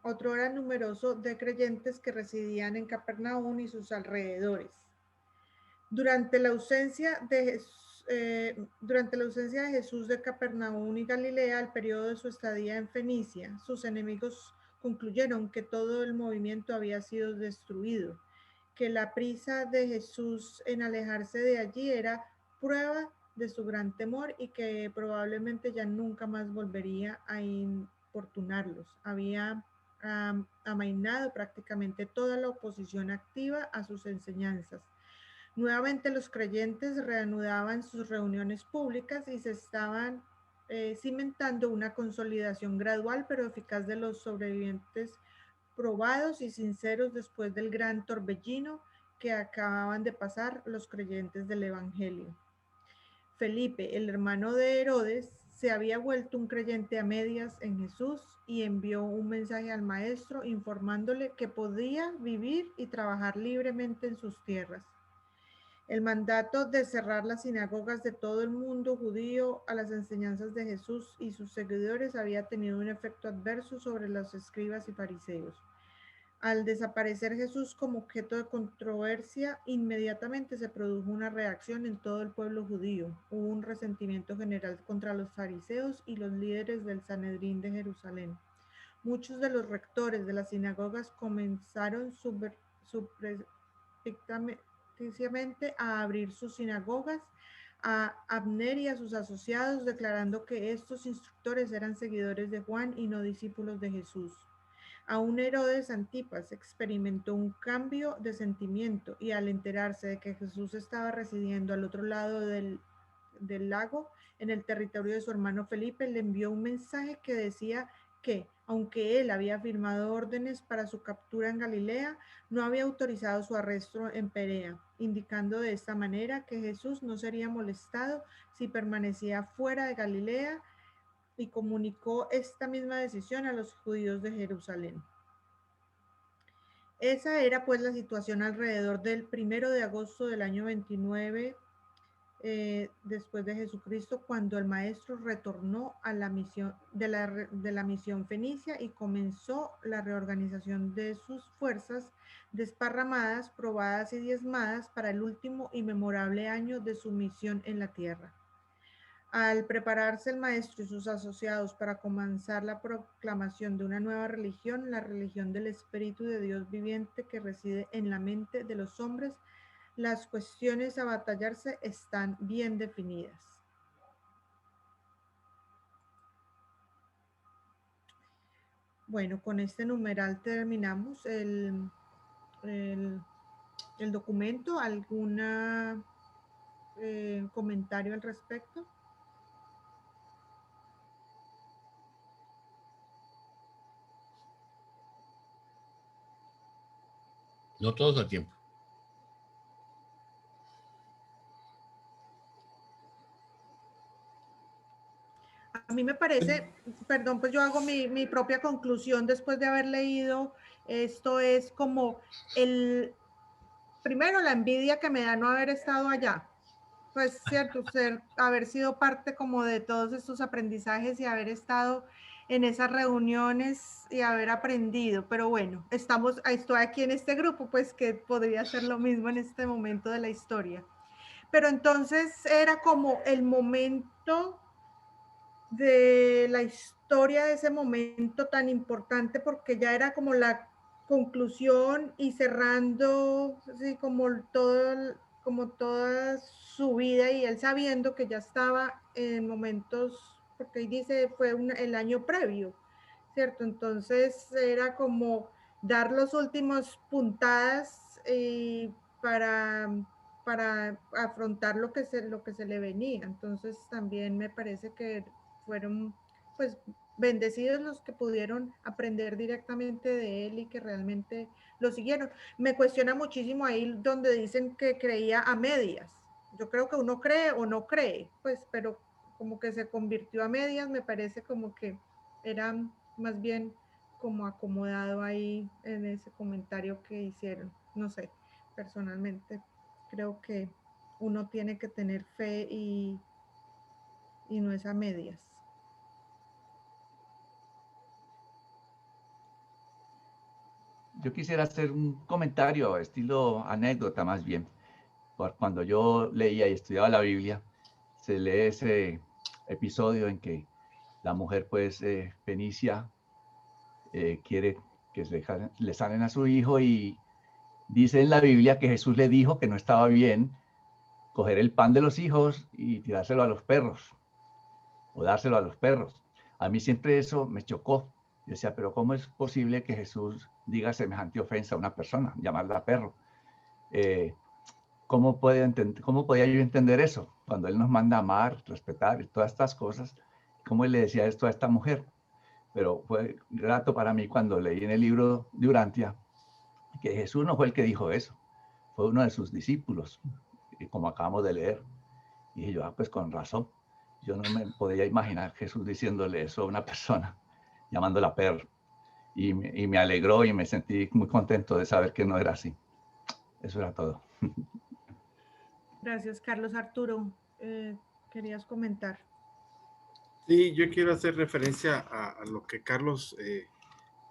otro gran numeroso de creyentes que residían en Capernaum y sus alrededores. Durante la ausencia de Jesús de Capernaum y Galilea, el periodo de su estadía en Fenicia, sus enemigos concluyeron que todo el movimiento había sido destruido, que la prisa de Jesús en alejarse de allí era prueba de su gran temor y que probablemente ya nunca más volvería a importunarlos. Había amainado prácticamente toda la oposición activa a sus enseñanzas. Nuevamente los creyentes reanudaban sus reuniones públicas y se estaban cimentando una consolidación gradual pero eficaz de los sobrevivientes probados y sinceros después del gran torbellino que acababan de pasar los creyentes del Evangelio. Felipe, el hermano de Herodes, se había vuelto un creyente a medias en Jesús y envió un mensaje al maestro informándole que podía vivir y trabajar libremente en sus tierras. El mandato de cerrar las sinagogas de todo el mundo judío a las enseñanzas de Jesús y sus seguidores había tenido un efecto adverso sobre los escribas y fariseos. Al desaparecer Jesús como objeto de controversia, inmediatamente se produjo una reacción en todo el pueblo judío. Hubo un resentimiento general contra los fariseos y los líderes del Sanedrín de Jerusalén. Muchos de los rectores de las sinagogas comenzaron a abrir sus sinagogas a Abner y a sus asociados, declarando que estos instructores eran seguidores de Juan y no discípulos de Jesús. Aún Herodes Antipas experimentó un cambio de sentimiento y al enterarse de que Jesús estaba residiendo al otro lado del lago, en el territorio de su hermano Felipe, le envió un mensaje que decía que, aunque él había firmado órdenes para su captura en Galilea, no había autorizado su arresto en Perea, indicando de esta manera que Jesús no sería molestado si permanecía fuera de Galilea y comunicó esta misma decisión a los judíos de Jerusalén. Esa era pues la situación alrededor del 1 de agosto del año 29 después de Jesucristo, cuando el maestro retornó a la misión de la misión fenicia y comenzó la reorganización de sus fuerzas desparramadas, probadas y diezmadas para el último y memorable año de su misión en la tierra. Al prepararse el maestro y sus asociados para comenzar la proclamación de una nueva religión, la religión del Espíritu de Dios viviente que reside en la mente de los hombres, las cuestiones a batallarse están bien definidas. Bueno, con este numeral terminamos el documento. ¿Algún comentario al respecto? No todos a tiempo. A mí me parece, perdón, pues yo hago mi propia conclusión después de haber leído. Esto es como primero la envidia que me da no haber estado allá. Pues cierto, haber sido parte como de todos estos aprendizajes y haber estado en esas reuniones y haber aprendido. Pero bueno, estoy aquí en este grupo, pues que podría ser lo mismo en este momento de la historia. Pero entonces era como el momento de la historia de ese momento tan importante, porque ya era como la conclusión y cerrando así como toda su vida, y él sabiendo que ya estaba en momentos, porque ahí dice fue el año previo, ¿cierto? Entonces era como dar los últimos puntadas para afrontar lo que se le venía. Entonces también me parece que fueron pues bendecidos los que pudieron aprender directamente de él y que realmente lo siguieron. Me cuestiona muchísimo ahí donde dicen que creía a medias. Yo creo que uno cree o no cree, pues, pero como que se convirtió a medias, me parece como que era más bien como acomodado ahí en ese comentario que hicieron. No sé, personalmente creo que uno tiene que tener fe y no es a medias. Yo quisiera hacer un comentario, estilo anécdota más bien. Cuando yo leía y estudiaba la Biblia, se lee ese episodio en que la mujer, pues, fenicia, quiere que le salen a su hijo, y dice en la Biblia que Jesús le dijo que no estaba bien coger el pan de los hijos y tirárselo a los perros o dárselo a los perros. A mí siempre eso me chocó. Yo decía, pero ¿cómo es posible que Jesús diga semejante ofensa a una persona, llamarla perro? ¿Cómo podía yo entender eso? Cuando Él nos manda a amar, respetar y todas estas cosas, ¿cómo Él le decía esto a esta mujer? Pero fue grato para mí cuando leí en el libro de Urantia que Jesús no fue el que dijo eso, fue uno de sus discípulos, y como acabamos de leer. Y dije yo, pues con razón, yo no me podía imaginar Jesús diciéndole eso a una persona, llamándola perro. Y me alegró y me sentí muy contento de saber que no era así. Eso era todo. Gracias, Carlos. Arturo, querías comentar. Sí, yo quiero hacer referencia a lo que Carlos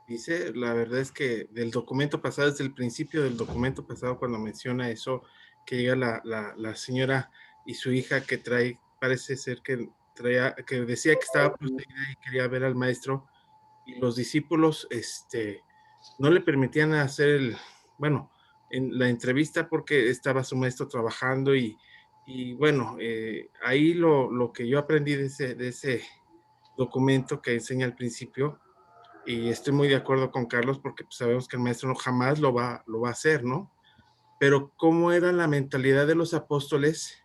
dice. La verdad es que del documento pasado, desde el principio del documento pasado, cuando menciona eso, que llega la señora y su hija que trae, parece ser que decía que estaba poseída y quería ver al maestro, y los discípulos no le permitían hacer en la entrevista porque estaba su maestro trabajando, y bueno, ahí lo que yo aprendí de ese documento que enseña al principio, y estoy muy de acuerdo con Carlos porque pues, sabemos que el maestro jamás lo va a hacer, ¿no? Pero cómo era la mentalidad de los apóstoles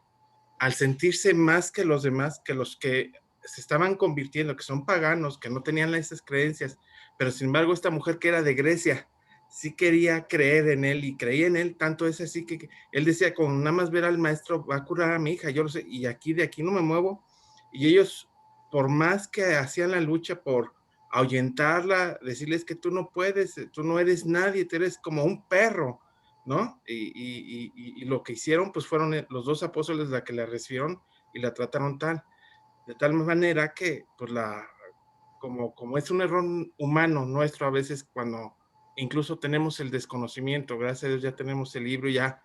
al sentirse más que los demás, que los que se estaban convirtiendo, que son paganos, que no tenían esas creencias, pero sin embargo esta mujer que era de Grecia, sí quería creer en él y creía en él, tanto es así que él decía, con nada más ver al maestro va a curar a mi hija, yo lo sé, y de aquí no me muevo, y ellos por más que hacían la lucha por ahuyentarla, decirles que tú no puedes, tú no eres nadie, tú eres como un perro, ¿no? Y lo que hicieron, pues fueron los dos apóstoles la que la recibieron y la trataron de tal manera que, pues como es un error humano nuestro a veces cuando incluso tenemos el desconocimiento, gracias a Dios ya tenemos el libro, ya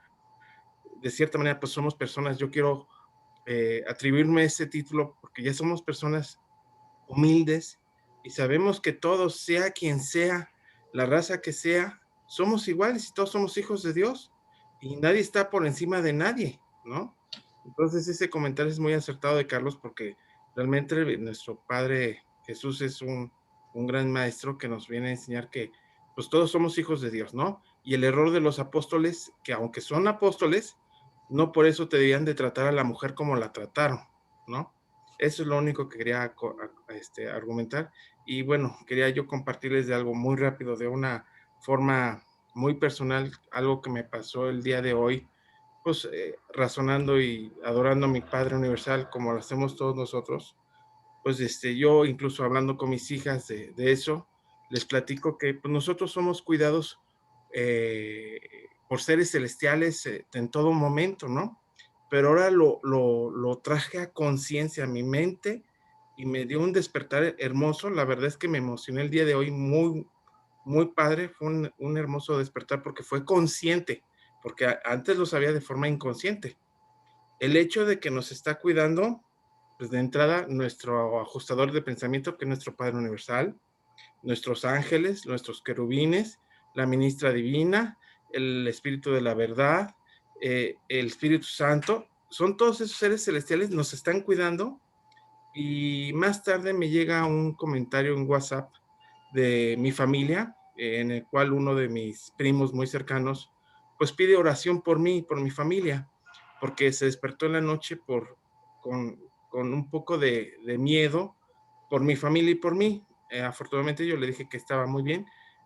de cierta manera pues somos personas, yo quiero atribuirme ese título porque ya somos personas humildes y sabemos que todos, sea quien sea, la raza que sea, somos iguales y todos somos hijos de Dios y nadie está por encima de nadie, ¿no? Entonces ese comentario es muy acertado de Carlos porque realmente nuestro Padre Jesús es un gran maestro que nos viene a enseñar que pues todos somos hijos de Dios, ¿no? Y el error de los apóstoles, que aunque son apóstoles, no por eso te debían de tratar a la mujer como la trataron, ¿no? Eso es lo único que quería argumentar. Y bueno, quería yo compartirles de algo muy rápido, de una forma muy personal, algo que me pasó el día de hoy, pues razonando y adorando a mi Padre Universal como lo hacemos todos nosotros. Pues yo incluso hablando con mis hijas de eso, les platico que pues, nosotros somos cuidados por seres celestiales en todo momento, ¿no? Pero ahora lo traje a conciencia, a mi mente, y me dio un despertar hermoso. La verdad es que me emocioné el día de hoy, muy, muy padre. Fue un hermoso despertar porque fue consciente, porque antes lo sabía de forma inconsciente. El hecho de que nos está cuidando, pues de entrada, nuestro ajustador de pensamiento, que es nuestro Padre Universal, nuestros ángeles, nuestros querubines, la ministra divina, el Espíritu de la verdad, el Espíritu Santo, son todos esos seres celestiales, nos están cuidando. Y más tarde me llega un comentario en WhatsApp de mi familia, en el cual uno de mis primos muy cercanos, pues pide oración por mí y por mi familia, porque se despertó en la noche con un poco de miedo por mi familia y por mí. Afortunadamente yo le dije que estaba muy bien,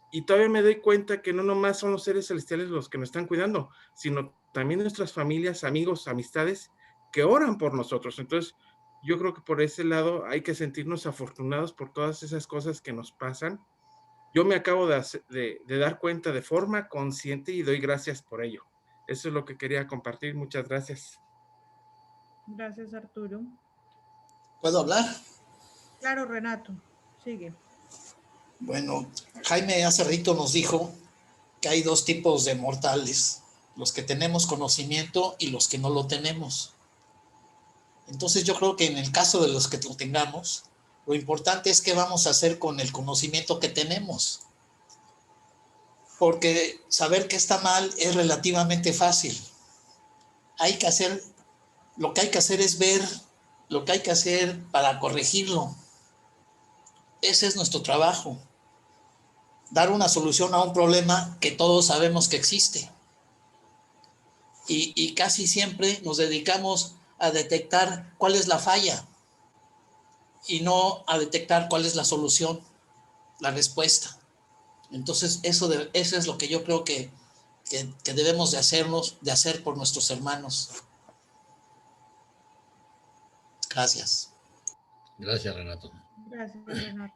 y todavía me doy cuenta que no nomás son los seres celestiales los que nos están cuidando, sino también nuestras familias, amigos, amistades que oran por nosotros. Entonces, yo creo que por ese lado hay que sentirnos afortunados por todas esas cosas que nos pasan. Yo me acabo de dar cuenta de forma consciente y doy gracias por ello. Eso es lo que quería compartir. Muchas gracias. Gracias, Arturo. ¿Puedo hablar? Claro, Renato, sigue. Bueno, Jaime hace ratito nos dijo que hay dos tipos de mortales, los que tenemos conocimiento y los que no lo tenemos. Entonces yo creo que en el caso de los que lo tengamos, lo importante es qué vamos a hacer con el conocimiento que tenemos. Porque saber que está mal es relativamente fácil. Lo que hay que hacer es ver lo que hay que hacer para corregirlo. Ese es nuestro trabajo. Dar una solución a un problema que todos sabemos que existe. Y casi siempre nos dedicamos a detectar cuál es la falla y no a detectar cuál es la solución, la respuesta. Entonces, eso es lo que yo creo que debemos de hacer por nuestros hermanos. Gracias. Gracias, Renato. Gracias, Renato.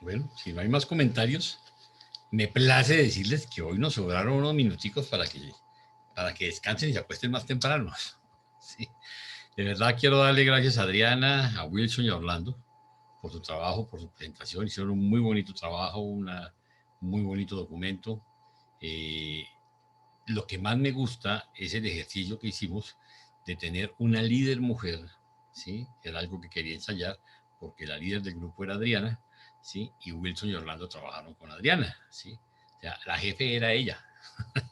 Bueno, si no hay más comentarios, me place decirles que hoy nos sobraron unos minuticos para que descansen y se acuesten más temprano. Sí. De verdad quiero darle gracias a Adriana, a Wilson y a Orlando por su trabajo, por su presentación. Hicieron un muy bonito trabajo, un muy bonito documento. Lo que más me gusta es el ejercicio que hicimos de tener una líder mujer, ¿sí? Era algo que quería ensayar porque la líder del grupo era Adriana, ¿sí? Y Wilson y Orlando trabajaron con Adriana, ¿sí? O sea, la jefe era ella.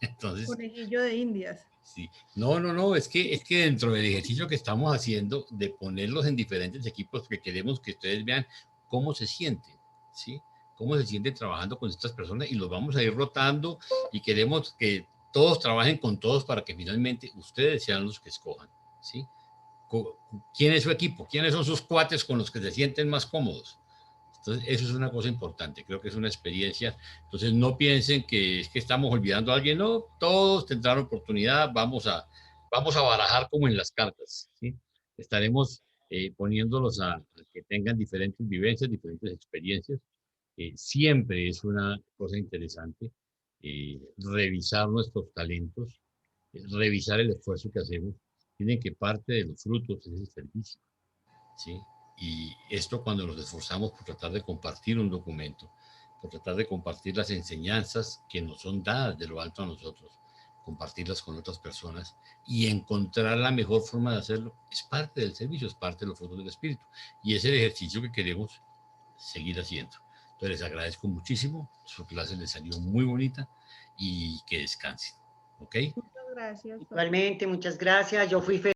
Entonces, conejillo de Indias. Sí. No, es que dentro del ejercicio que estamos haciendo de ponerlos en diferentes equipos, que queremos que ustedes vean cómo se sienten, ¿sí? Cómo se sienten trabajando con estas personas y los vamos a ir rotando y queremos que todos trabajen con todos para que finalmente ustedes sean los que escojan, ¿sí? ¿Quién es su equipo? ¿Quiénes son sus cuates con los que se sienten más cómodos? Entonces, eso es una cosa importante, creo que es una experiencia. Entonces, no piensen que es que estamos olvidando a alguien, no, todos tendrán oportunidad, vamos a vamos a barajar como en las cartas, ¿sí? Estaremos poniéndolos a que tengan diferentes vivencias, diferentes experiencias. Siempre es una cosa interesante revisar nuestros talentos, revisar el esfuerzo que hacemos. Tienen que parte de los frutos es el servicio, ¿sí? Y esto cuando nos esforzamos por tratar de compartir un documento, por tratar de compartir las enseñanzas que nos son dadas de lo alto a nosotros, compartirlas con otras personas y encontrar la mejor forma de hacerlo, es parte del servicio, es parte de los frutos del Espíritu. Y es el ejercicio que queremos seguir haciendo. Entonces les agradezco muchísimo, su clase les salió muy bonita y que descansen. ¿Ok? Muchas gracias. Igualmente, muchas gracias. Yo fui feliz.